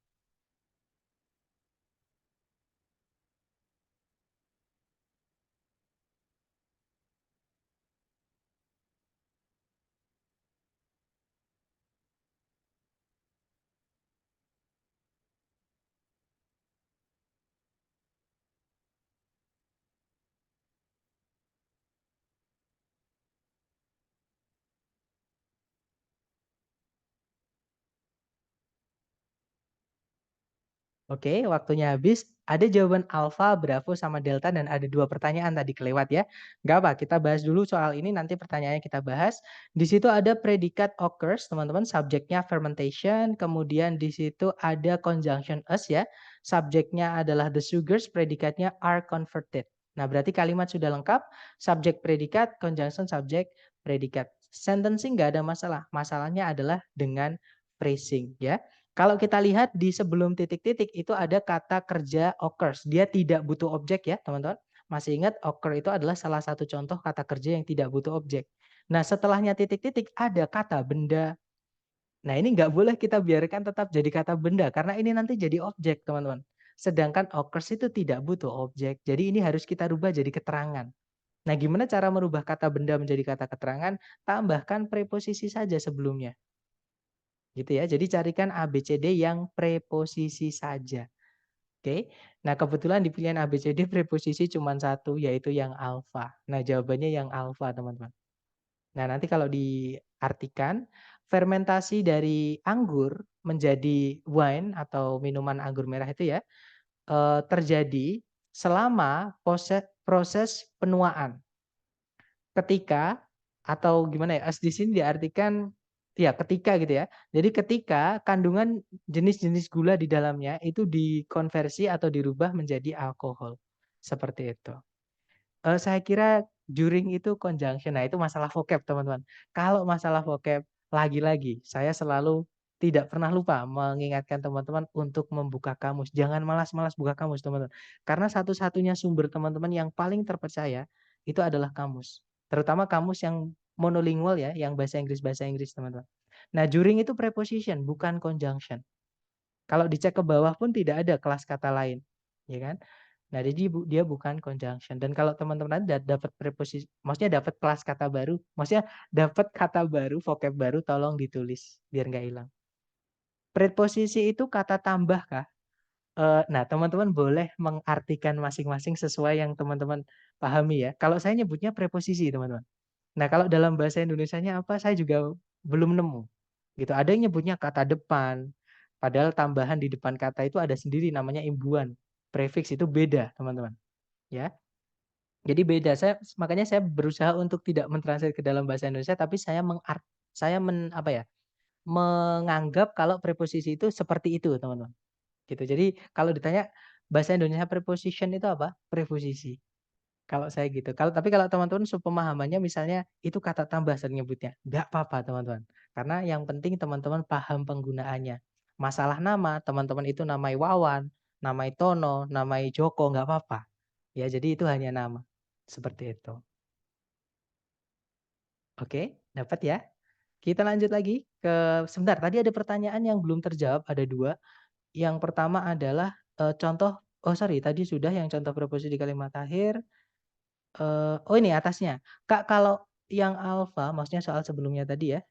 Oke, waktunya habis. Ada jawaban alfa, bravo, sama delta dan ada 2 pertanyaan tadi kelewat ya. Nggak apa, kita bahas dulu soal ini, nanti pertanyaannya kita bahas. Di situ ada predikat occurs, teman-teman, subjeknya fermentation, kemudian di situ ada conjunction us ya. Subjeknya adalah the sugars, predikatnya are converted. Nah, berarti kalimat sudah lengkap, subjek predikat, conjunction subjek predikat. Sentencing nggak ada masalah. Masalahnya adalah dengan phrasing ya. Kalau kita lihat di sebelum titik-titik itu ada kata kerja occurs. Dia tidak butuh objek ya, teman-teman. Masih ingat occur itu adalah salah satu contoh kata kerja yang tidak butuh objek. Nah, setelahnya titik-titik ada kata benda. Nah, ini nggak boleh kita biarkan tetap jadi kata benda karena ini nanti jadi objek, teman-teman. Sedangkan occurs itu tidak butuh objek. Jadi ini harus kita rubah jadi keterangan. Nah, gimana cara merubah kata benda menjadi kata keterangan? Tambahkan preposisi saja sebelumnya. Gitu ya. Jadi carikan ABCD yang preposisi saja. Oke. Nah, kebetulan di pilihan ABCD preposisi cuma satu, yaitu yang alfa. Nah, jawabannya yang alfa, teman-teman. Nah, nanti kalau diartikan, fermentasi dari anggur menjadi wine atau minuman anggur merah itu ya, terjadi selama proses penuaan. Ketika atau gimana ya, di sini diartikan ya ketika gitu ya. Jadi ketika kandungan jenis-jenis gula di dalamnya itu dikonversi atau dirubah menjadi alkohol. Seperti itu. Saya kira during itu conjunction. Nah, itu masalah vocab, teman-teman. Kalau masalah vocab, lagi-lagi saya selalu tidak pernah lupa mengingatkan teman-teman untuk membuka kamus. Jangan malas-malas buka kamus, teman-teman. Karena satu-satunya sumber teman-teman yang paling terpercaya itu adalah kamus. Terutama kamus yang monolingual ya, yang bahasa Inggris, teman-teman. Nah, during itu preposition, bukan conjunction. Kalau dicek ke bawah pun tidak ada kelas kata lain, ya kan? Nah, jadi dia bukan conjunction. Dan kalau teman-teman dapat preposisi, maksudnya dapat kelas kata baru, maksudnya dapat kata baru, vocab baru, tolong ditulis biar nggak hilang. Preposisi itu kata tambah kah? Nah, teman-teman boleh mengartikan masing-masing sesuai yang teman-teman pahami ya. Kalau saya nyebutnya preposisi, teman-teman. Nah, kalau dalam bahasa Indonesianya apa? Saya juga belum nemu. Gitu. Ada yang nyebutnya kata depan. Padahal tambahan di depan kata itu ada sendiri namanya imbuhan. Prefix itu beda, teman-teman. Ya. Jadi beda. Makanya saya berusaha untuk tidak mentranslate ke dalam bahasa Indonesia tapi apa ya? Menganggap kalau preposisi itu seperti itu, teman-teman. Gitu. Jadi kalau ditanya bahasa Indonesia preposition itu apa? Preposisi. Kalau saya gitu. Kalau teman-teman pemahamannya misalnya itu kata tambah sering nyebutnya. Enggak apa-apa, teman-teman. Karena yang penting teman-teman paham penggunaannya. Masalah nama, teman-teman itu namai Wawan, namai Tono, namai Joko, enggak apa-apa. Ya, jadi itu hanya nama. Seperti itu. Oke, dapat ya? Kita lanjut lagi sebentar, tadi ada pertanyaan yang belum terjawab, ada 2. Yang pertama adalah contoh, tadi sudah yang contoh preposisi di kalimat akhir. Oh ini atasnya. Kak, kalau yang alfa, maksudnya soal sebelumnya tadi ya.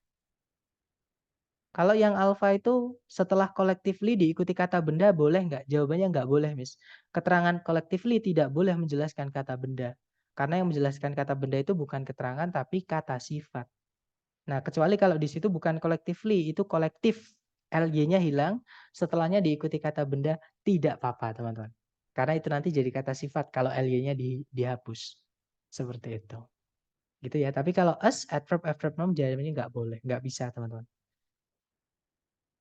Kalau yang alfa itu setelah collectively diikuti kata benda boleh nggak? Jawabannya nggak boleh, Miss. Keterangan collectively tidak boleh menjelaskan kata benda. Karena yang menjelaskan kata benda itu bukan keterangan tapi kata sifat. Nah, kecuali kalau di situ bukan collectively, itu kolektif. LY-nya hilang, setelahnya diikuti kata benda, tidak apa-apa, teman-teman. Karena itu nanti jadi kata sifat kalau LY-nya dihapus. Seperti itu. Gitu ya. Tapi kalau us, adverb noun jawabannya nggak boleh. Nggak bisa, teman-teman.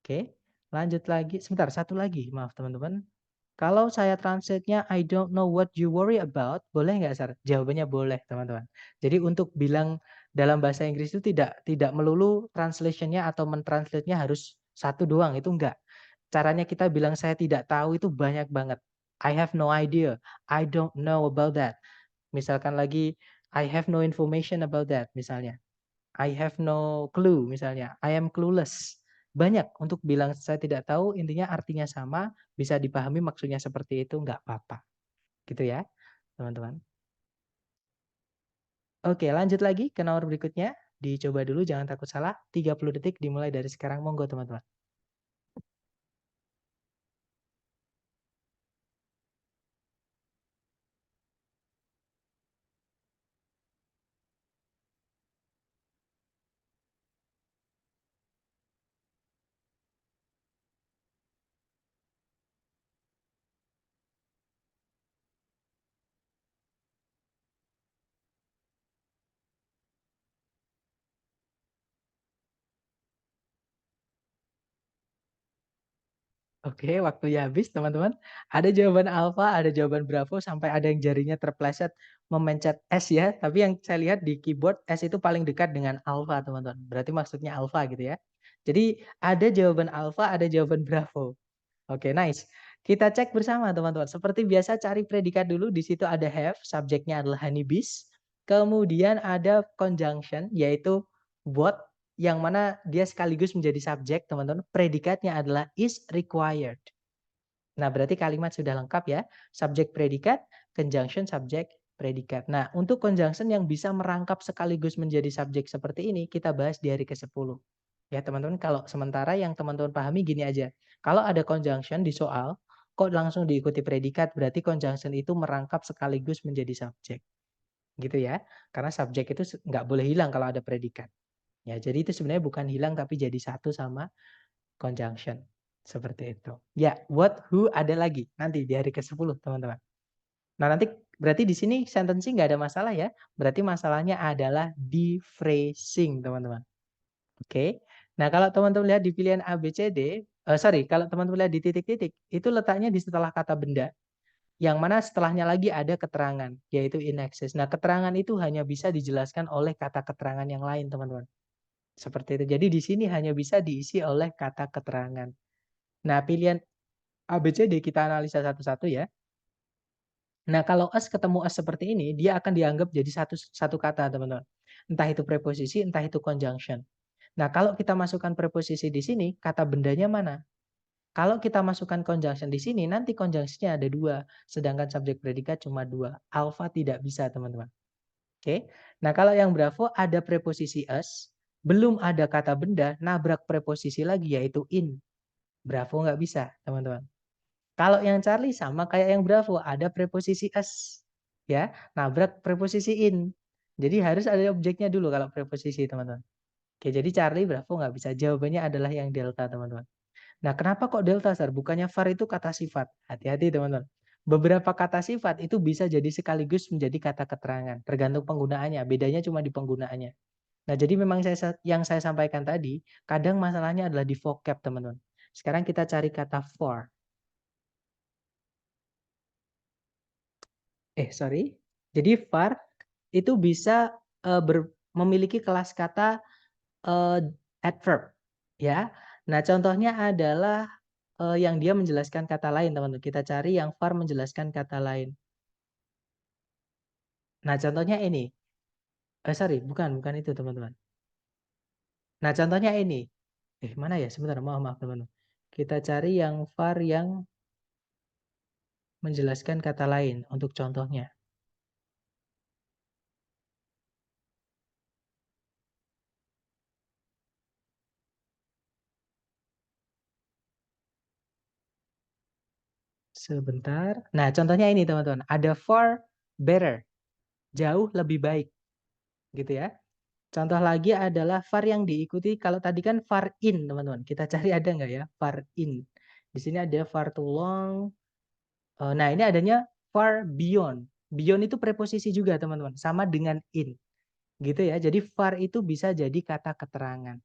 Oke. Lanjut lagi. Sebentar, satu lagi. Maaf, teman-teman. Kalau saya translate-nya I don't know what you worry about, boleh nggak, Sar? Jawabannya boleh, teman-teman. Jadi untuk bilang dalam bahasa Inggris itu tidak melulu translation-nya atau mentranslate-nya harus satu doang, itu enggak. Caranya kita bilang saya tidak tahu itu banyak banget. I have no idea. I don't know about that. Misalkan lagi I have no information about that misalnya. I have no clue misalnya. I am clueless. Banyak untuk bilang saya tidak tahu, intinya artinya sama, bisa dipahami maksudnya seperti itu, nggak apa-apa. Gitu ya, teman-teman. Oke, lanjut lagi ke nomor berikutnya. Dicoba dulu, jangan takut salah. 30 detik dimulai dari sekarang. Monggo, teman-teman. Oke, waktunya habis teman-teman. Ada jawaban alfa, ada jawaban bravo, sampai ada yang jarinya terpleset memencet S ya. Tapi yang saya lihat di keyboard S itu paling dekat dengan alfa teman-teman. Berarti maksudnya alfa gitu ya. Jadi ada jawaban alfa, ada jawaban bravo. Oke, nice. Kita cek bersama teman-teman. Seperti biasa cari predikat dulu. Di situ ada have, subjeknya adalah honeybees. Kemudian ada conjunction, yaitu what, yang mana dia sekaligus menjadi subjek teman-teman. Predikatnya adalah is required. Nah, berarti kalimat sudah lengkap ya. Subjek predikat, conjunction subjek predikat. Nah, untuk conjunction yang bisa merangkap sekaligus menjadi subjek seperti ini, kita bahas di hari ke-10. Ya, teman-teman, kalau sementara yang teman-teman pahami gini aja. Kalau ada conjunction di soal, kok langsung diikuti predikat, berarti conjunction itu merangkap sekaligus menjadi subjek. Gitu ya. Karena subjek itu nggak boleh hilang kalau ada predikat. Ya, jadi itu sebenarnya bukan hilang tapi jadi satu sama conjunction. Seperti itu. Ya, what, who ada lagi nanti di hari ke-10, teman-teman. Nah, nanti berarti di sini sentencing nggak ada masalah ya. Berarti masalahnya adalah di phrasing, teman-teman. Oke. Nah, kalau teman-teman lihat di pilihan A, B, C, D, kalau teman-teman lihat di titik-titik, itu letaknya di setelah kata benda. Yang mana setelahnya lagi ada keterangan, yaitu in excess. Nah, keterangan itu hanya bisa dijelaskan oleh kata keterangan yang lain, teman-teman. Seperti itu. Jadi di sini hanya bisa diisi oleh kata keterangan. Nah, pilihan A, B, C, D kita analisa satu-satu ya. Nah, kalau as ketemu as seperti ini, dia akan dianggap jadi satu kata, teman-teman. Entah itu preposisi, entah itu conjunction. Nah, kalau kita masukkan preposisi di sini, kata bendanya mana? Kalau kita masukkan conjunction di sini, nanti conjunction-nya ada 2, sedangkan subjek predikat cuma 2. Alpha tidak bisa, teman-teman. Oke. Nah, kalau yang bravo ada preposisi as, belum ada kata benda, nabrak preposisi lagi yaitu in. Bravo nggak bisa, teman-teman. Kalau yang Charlie sama kayak yang bravo, ada preposisi as. Ya, nabrak preposisi in. Jadi harus ada objeknya dulu kalau preposisi, teman-teman. Oke, jadi Charlie bravo nggak bisa. Jawabannya adalah yang delta, teman-teman. Nah, kenapa kok delta, Sar? Bukannya var itu kata sifat. Hati-hati, teman-teman. Beberapa kata sifat itu bisa jadi sekaligus menjadi kata keterangan. Tergantung penggunaannya. Bedanya cuma di penggunaannya. Nah, jadi memang yang saya sampaikan tadi, kadang masalahnya adalah di vocab, teman-teman. Sekarang kita cari kata for. Jadi var itu bisa memiliki kelas kata adverb, ya. Nah, contohnya adalah yang dia menjelaskan kata lain, teman-teman. Kita cari yang var menjelaskan kata lain. Nah, contohnya ini. Bukan itu, teman-teman. Nah, contohnya ini. Mana ya? Sebentar, maaf, teman-teman. Kita cari yang var yang menjelaskan kata lain untuk contohnya. Sebentar. Nah, contohnya ini, teman-teman. Ada far better. Jauh lebih baik. Gitu ya. Contoh lagi adalah var yang diikuti. Kalau tadi kan var in, teman-teman. Kita cari ada nggak ya? Var in. Di sini ada far too long. Nah, ini adanya far beyond. Beyond itu preposisi juga, teman-teman. Sama dengan in. Gitu ya. Jadi far itu bisa jadi kata keterangan.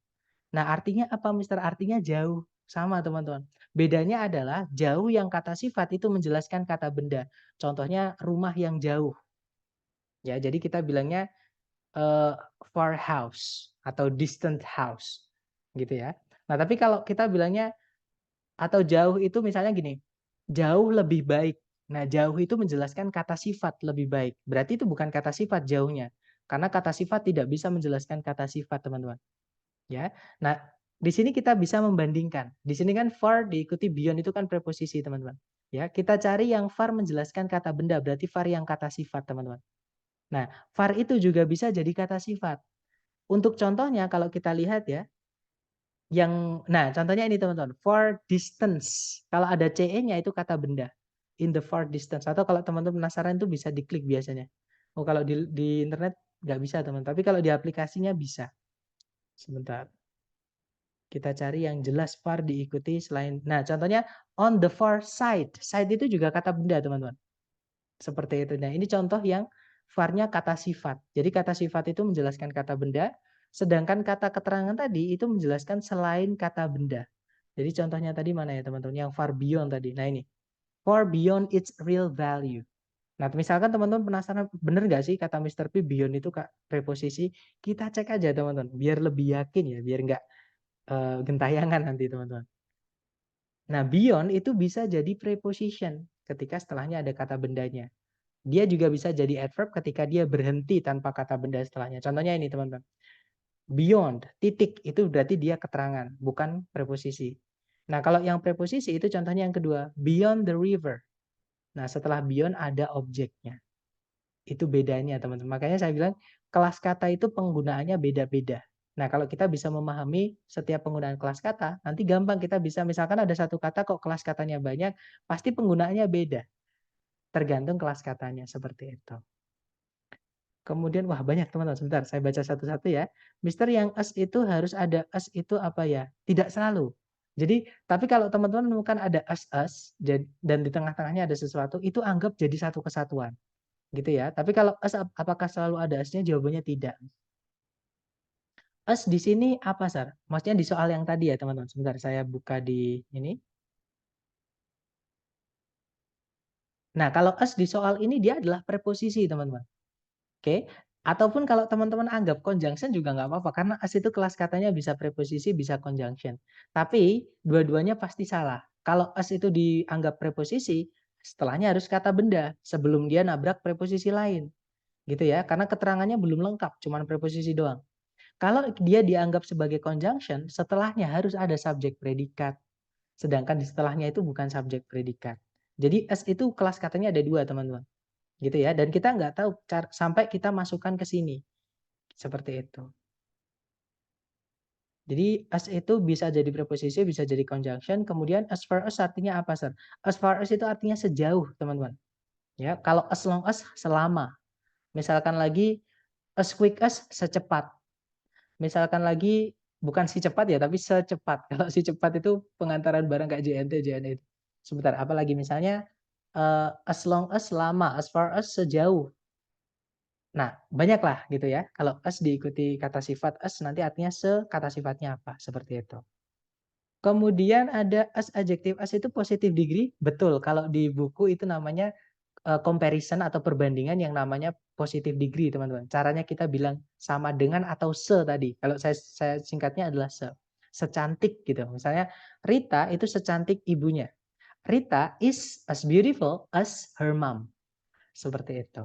Nah, artinya apa, Mister? Artinya jauh. Sama, teman-teman. Bedanya adalah jauh yang kata sifat itu menjelaskan kata benda. Contohnya rumah yang jauh. Ya, jadi kita bilangnya far house atau distant house. Gitu ya. Nah, tapi kalau kita bilangnya atau jauh itu misalnya gini. Jauh lebih baik. Nah, jauh itu menjelaskan kata sifat lebih baik. Berarti itu bukan kata sifat jauhnya. Karena kata sifat tidak bisa menjelaskan kata sifat, teman-teman. Ya. Nah, di sini kita bisa membandingkan. Di sini kan far diikuti beyond itu kan preposisi, teman-teman. Ya, kita cari yang far menjelaskan kata benda, berarti far yang kata sifat, teman-teman. Nah, far itu juga bisa jadi kata sifat. Untuk contohnya kalau kita lihat ya, contohnya ini, teman-teman, far distance. Kalau ada CE-nya itu kata benda. In the far distance. Atau kalau teman-teman penasaran itu bisa diklik biasanya. Oh, kalau di internet nggak bisa, teman. Tapi kalau di aplikasinya bisa. Sebentar. Kita cari yang jelas far diikuti selain. Nah, contohnya on the far side. Side itu juga kata benda, teman-teman. Seperti itu. Nah, ini contoh yang far-nya kata sifat. Jadi kata sifat itu menjelaskan kata benda, sedangkan kata keterangan tadi itu menjelaskan selain kata benda. Jadi contohnya tadi mana ya teman-teman? Yang far beyond tadi. Nah ini, far beyond its real value. Nah misalkan teman-teman penasaran, bener nggak sih kata Mr. P beyond itu preposisi? Kita cek aja teman-teman, biar lebih yakin ya, biar nggak gentayangan nanti teman-teman. Nah beyond itu bisa jadi preposition ketika setelahnya ada kata bendanya. Dia juga bisa jadi adverb ketika dia berhenti tanpa kata benda setelahnya. Contohnya ini teman-teman. Beyond, titik, itu berarti dia keterangan, bukan preposisi. Nah, kalau yang preposisi itu contohnya yang kedua, beyond the river. Nah, setelah beyond ada objeknya. Itu bedanya, teman-teman. Makanya saya bilang, kelas kata itu penggunaannya beda-beda. Nah, kalau kita bisa memahami setiap penggunaan kelas kata, nanti gampang kita bisa, misalkan ada satu kata kok kelas katanya banyak, pasti penggunaannya beda. Tergantung kelas katanya, seperti itu. Kemudian, wah banyak teman-teman. Sebentar, saya baca satu-satu ya. Mister, yang as itu harus ada as itu apa ya? Tidak selalu. Jadi, tapi kalau teman-teman menemukan ada as dan di tengah-tengahnya ada sesuatu, itu anggap jadi satu kesatuan. Gitu ya. Tapi kalau as apakah selalu ada asnya? Jawabannya tidak. As di sini apa, Sar? Maksudnya di soal yang tadi ya, teman-teman. Sebentar, saya buka di ini. Nah, kalau as di soal ini dia adalah preposisi, teman-teman. Oke, ataupun kalau teman-teman anggap conjunction juga nggak apa-apa, karena as itu kelas katanya bisa preposisi, bisa conjunction. Tapi dua-duanya pasti salah. Kalau as itu dianggap preposisi, setelahnya harus kata benda sebelum dia nabrak preposisi lain. Gitu ya, karena keterangannya belum lengkap, cuman preposisi doang. Kalau dia dianggap sebagai conjunction, setelahnya harus ada subjek predikat. Sedangkan di setelahnya itu bukan subjek predikat. Jadi as itu kelas katanya ada dua, teman-teman. Gitu ya, dan kita nggak tahu sampai kita masukkan ke sini seperti itu. Jadi as itu bisa jadi preposisi, bisa jadi conjunction. Kemudian as far as artinya apa, Sir? As far as itu artinya sejauh, teman-teman. Ya, kalau as long as selama. Misalkan lagi as quick as secepat. Misalkan lagi bukan si cepat ya, tapi secepat. Kalau si cepat itu pengantaran barang kayak JNT itu. Sebentar, apalagi misalnya as long as lama, as far as sejauh. Nah, banyaklah gitu ya. Kalau as diikuti kata sifat as, nanti artinya kata sifatnya apa, seperti itu. Kemudian ada as adjektif. As itu positive degree, betul. Kalau di buku itu namanya comparison atau perbandingan yang namanya positive degree, teman-teman. Caranya kita bilang sama dengan atau se tadi. Kalau saya singkatnya adalah se. Secantik gitu. Misalnya Rita itu secantik ibunya. Rita is as beautiful as her mom. Seperti itu.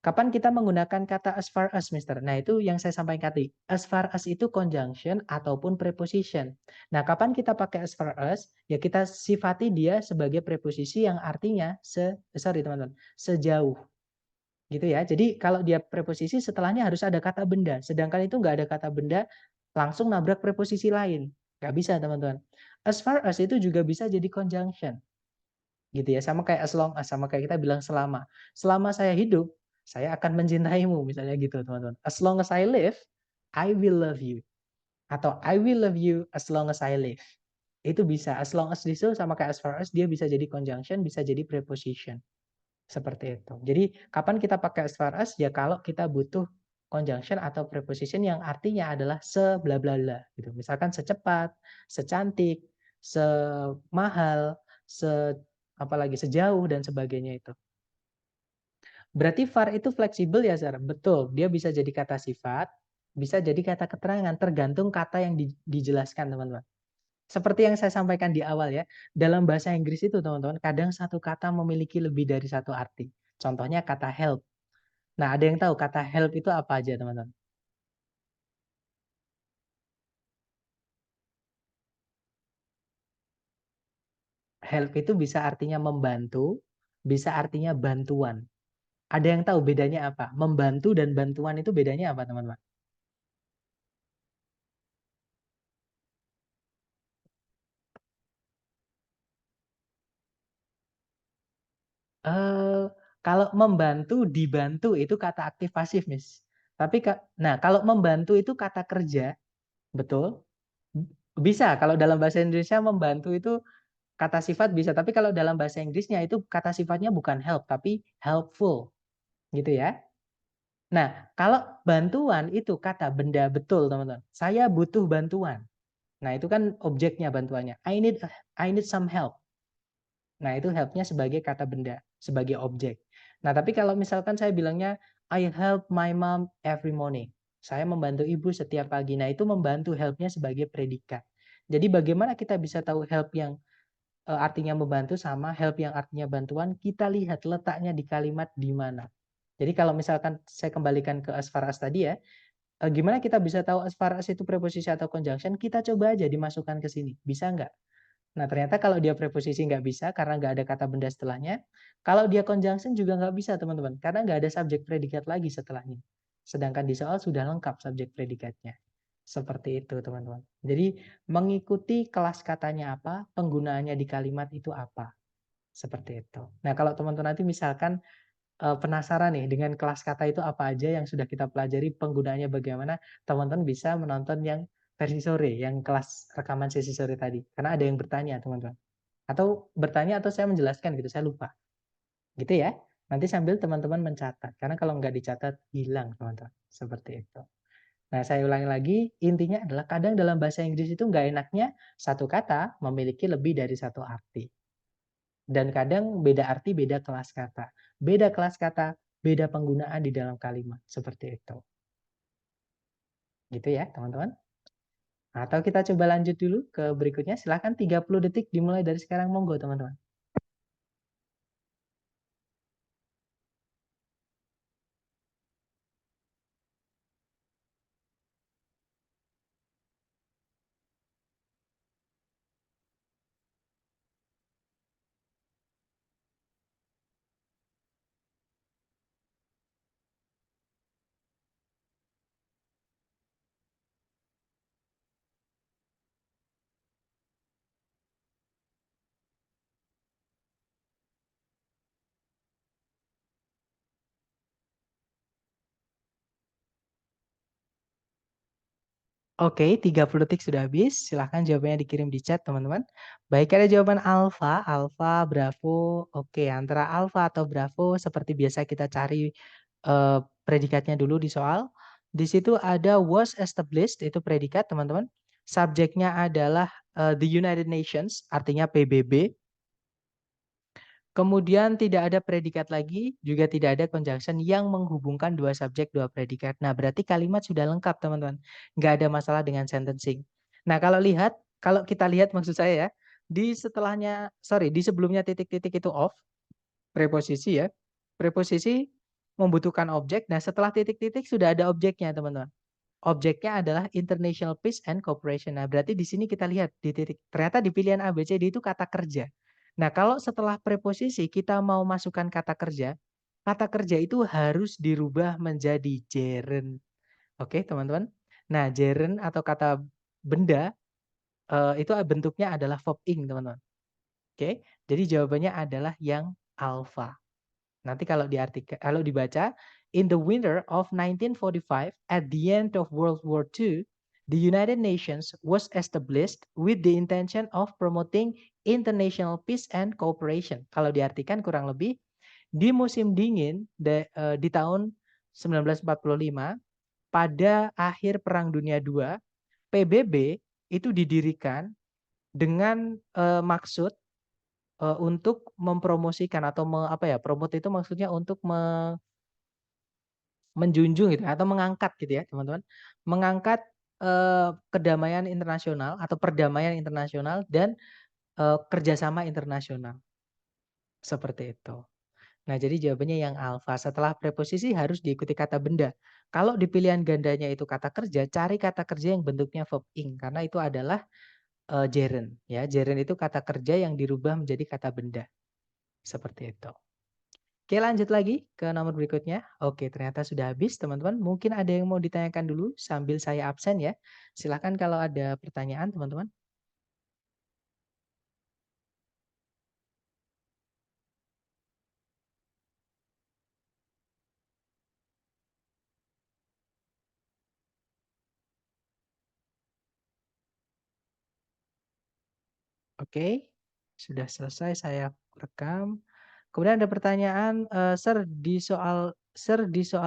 Kapan kita menggunakan kata as far as, Mister? Nah, itu yang saya sampaikan tadi. As far as itu conjunction ataupun preposition. Nah, kapan kita pakai as far as? Ya kita sifati dia sebagai preposisi yang artinya teman-teman, sejauh. Gitu ya. Jadi kalau dia preposisi setelahnya harus ada kata benda. Sedangkan itu nggak ada kata benda, langsung nabrak preposisi lain. Nggak bisa, teman-teman. As far as itu juga bisa jadi conjunction. Gitu ya, sama kayak as long as, sama kayak kita bilang selama. Selama saya hidup, saya akan mencintaimu, misalnya gitu, teman-teman. As long as I live, I will love you. Atau I will love you as long as I live. Itu bisa. As long as itu sama kayak as far as, dia bisa jadi conjunction, bisa jadi preposition. Seperti itu. Jadi kapan kita pakai as far as? Ya kalau kita butuh conjunction atau preposition yang artinya adalah bla bla bla gitu. Misalkan secepat, secantik, semahal, apalagi sejauh dan sebagainya itu. Berarti far itu fleksibel ya, Zara? Betul, dia bisa jadi kata sifat, bisa jadi kata keterangan, tergantung kata yang dijelaskan, teman-teman. Seperti yang saya sampaikan di awal ya, dalam bahasa Inggris itu, teman-teman, kadang satu kata memiliki lebih dari satu arti. Contohnya kata help. Nah, ada yang tahu kata help itu apa aja, teman-teman? Help itu bisa artinya membantu, bisa artinya bantuan. Ada yang tahu bedanya apa? Membantu dan bantuan itu bedanya apa, teman-teman? Kalau membantu, dibantu itu kata aktif pasif, Miss. Tapi nah, kalau membantu itu kata kerja, betul? Bisa. Kalau dalam bahasa Indonesia membantu itu kata sifat bisa, tapi kalau dalam bahasa Inggrisnya itu kata sifatnya bukan help, tapi helpful. Gitu ya. Nah, kalau bantuan itu kata benda, betul, teman-teman. Saya butuh bantuan. Nah, itu kan objeknya bantuannya. I need some help. Nah, itu help-nya sebagai kata benda, sebagai objek. Nah, tapi kalau misalkan saya bilangnya I help my mom every morning. Saya membantu ibu setiap pagi. Nah, itu membantu help-nya sebagai predikat. Jadi bagaimana kita bisa tahu help yang artinya membantu sama help yang artinya bantuan, kita lihat letaknya di kalimat di mana. Jadi kalau misalkan saya kembalikan ke as far as tadi ya, gimana kita bisa tahu as far as itu preposisi atau conjunction? Kita coba aja dimasukkan ke sini. Bisa nggak? Nah, ternyata kalau dia preposisi nggak bisa karena nggak ada kata benda setelahnya. Kalau dia conjunction juga nggak bisa, teman-teman. Karena nggak ada subjek predikat lagi setelahnya. Sedangkan di soal sudah lengkap subjek predikatnya. Seperti itu, teman-teman. Jadi, mengikuti kelas katanya apa, penggunaannya di kalimat itu apa. Seperti itu. Nah, kalau teman-teman nanti misalkan penasaran nih dengan kelas kata itu apa aja yang sudah kita pelajari, penggunaannya bagaimana, teman-teman bisa menonton yang versi sore, yang kelas rekaman sesi sore tadi. Karena ada yang bertanya, teman-teman. Atau bertanya atau saya menjelaskan gitu, saya lupa. Gitu ya. Nanti sambil teman-teman mencatat. Karena kalau nggak dicatat, hilang, teman-teman. Seperti itu. Nah, saya ulangi lagi, intinya adalah kadang dalam bahasa Inggris itu nggak enaknya satu kata memiliki lebih dari satu arti. Dan kadang beda arti, beda kelas kata. Beda kelas kata, beda penggunaan di dalam kalimat. Seperti itu. Gitu ya, teman-teman. Atau kita coba lanjut dulu ke berikutnya. Silahkan 30 detik dimulai dari sekarang. Monggo, teman-teman. Oke, 30 detik sudah habis. Silahkan jawabannya dikirim di chat, teman-teman. Baik, ada jawaban alfa, alfa, bravo. Oke, antara alfa atau bravo seperti biasa kita cari predikatnya dulu di soal. Di situ ada was established, itu predikat, teman-teman. Subjeknya adalah the United Nations, artinya PBB. Kemudian tidak ada predikat lagi, juga tidak ada conjunction yang menghubungkan dua subjek, dua predikat. Nah, berarti kalimat sudah lengkap, teman-teman. Nggak ada masalah dengan sentencing. Nah, kalau kita lihat maksud saya ya, di sebelumnya titik-titik itu off, preposisi ya. Preposisi membutuhkan objek. Nah, setelah titik-titik sudah ada objeknya, teman-teman. Objeknya adalah international peace and cooperation. Nah, berarti di sini kita lihat di titik. Ternyata di pilihan A, B, C, D itu kata kerja. Nah, kalau setelah preposisi kita mau masukkan kata kerja itu harus dirubah menjadi gerund. Oke, teman-teman. Nah, gerund atau kata benda itu bentuknya adalah verb ing, teman-teman. Oke, jadi jawabannya adalah yang alpha. Nanti kalau dibaca, in the winter of 1945, at the end of World War II, the United Nations was established with the intention of promoting international peace and cooperation. Kalau diartikan kurang lebih, di musim dingin di tahun 1945, pada akhir Perang Dunia II, PBB itu didirikan dengan maksud untuk mempromosikan atau promote itu maksudnya untuk menjunjung gitu atau mengangkat gitu ya, teman-teman. Mengangkat kedamaian internasional atau perdamaian internasional dan kerjasama internasional. Seperti itu. Nah, jadi jawabannya yang alfa. Setelah preposisi harus diikuti kata benda. Kalau di pilihan gandanya itu kata kerja, cari kata kerja yang bentuknya verb ing karena itu adalah gerund ya. Gerund itu kata kerja yang dirubah menjadi kata benda. Seperti itu. Oke, lanjut lagi ke nomor berikutnya. Oke, ternyata sudah habis, teman-teman. Mungkin ada yang mau ditanyakan dulu sambil saya absen ya. Silahkan kalau ada pertanyaan, teman-teman. Oke, sudah selesai saya rekam. Kemudian ada pertanyaan, Sir di soal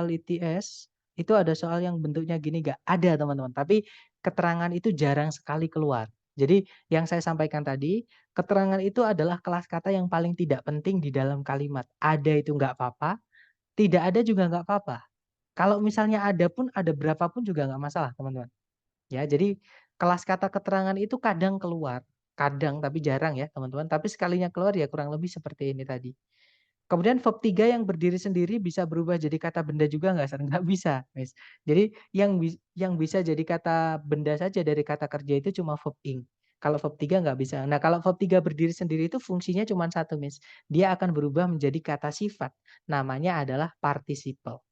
ITS itu ada soal yang bentuknya gini nggak? Ada, teman-teman. Tapi keterangan itu jarang sekali keluar. Jadi yang saya sampaikan tadi, keterangan itu adalah kelas kata yang paling tidak penting di dalam kalimat. Ada itu nggak apa-apa, tidak ada juga nggak apa-apa. Kalau misalnya ada pun, ada berapapun juga nggak masalah, teman-teman. Ya, jadi kelas kata keterangan itu kadang keluar, kadang tapi jarang ya, teman-teman. Tapi sekalinya keluar ya kurang lebih seperti ini tadi. Kemudian verb 3 yang berdiri sendiri bisa berubah jadi kata benda juga nggak, Sar? Nggak bisa, Miss. Jadi yang bisa jadi kata benda saja dari kata kerja itu cuma verb ing. Kalau verb 3 nggak bisa. Nah, kalau verb 3 berdiri sendiri itu fungsinya cuma satu, Miss. Dia akan berubah menjadi kata sifat. Namanya adalah participle.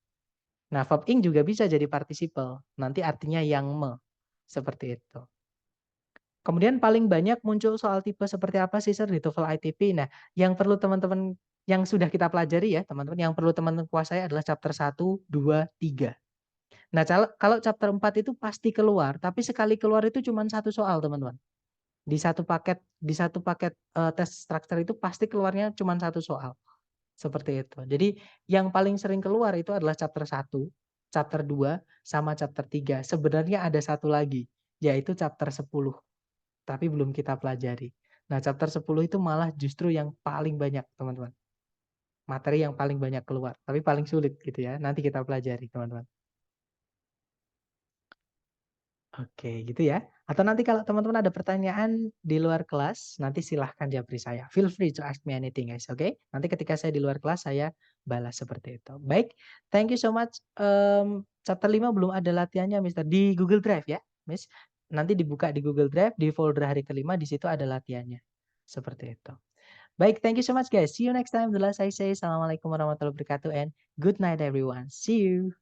Nah, verb ing juga bisa jadi participle. Nanti artinya yang seperti itu. Kemudian paling banyak muncul soal tipe seperti apa sih, Sir, di TOEFL ITP. Nah, yang perlu teman-teman yang sudah kita pelajari ya, teman-teman, yang perlu teman-teman kuasai adalah chapter 1, 2, 3. Nah, kalau chapter 4 itu pasti keluar, tapi sekali keluar itu cuma satu soal, teman-teman. Di satu paket tes structure itu pasti keluarnya cuma satu soal. Seperti itu. Jadi yang paling sering keluar itu adalah chapter 1, chapter 2, sama chapter 3. Sebenarnya ada satu lagi, yaitu chapter 10. Tapi belum kita pelajari. Nah, chapter 10 itu malah justru yang paling banyak, teman-teman. Materi yang paling banyak keluar, tapi paling sulit gitu ya. Nanti kita pelajari, teman-teman. Oke, gitu ya. Atau nanti kalau teman-teman ada pertanyaan di luar kelas, nanti silahkan japri saya. Feel free to ask me anything, guys. Oke? Nanti ketika saya di luar kelas, saya balas seperti itu. Baik, thank you so much. Chapter 5 belum ada latihannya, Mister. Di Google Drive ya, Miss. Nanti dibuka di Google Drive, di folder hari kelima, di situ ada latihannya. Seperti itu. Baik, thank you so much, guys. See you next time. The last I say, Assalamualaikum warahmatullahi wabarakatuh, and good night, everyone. See you.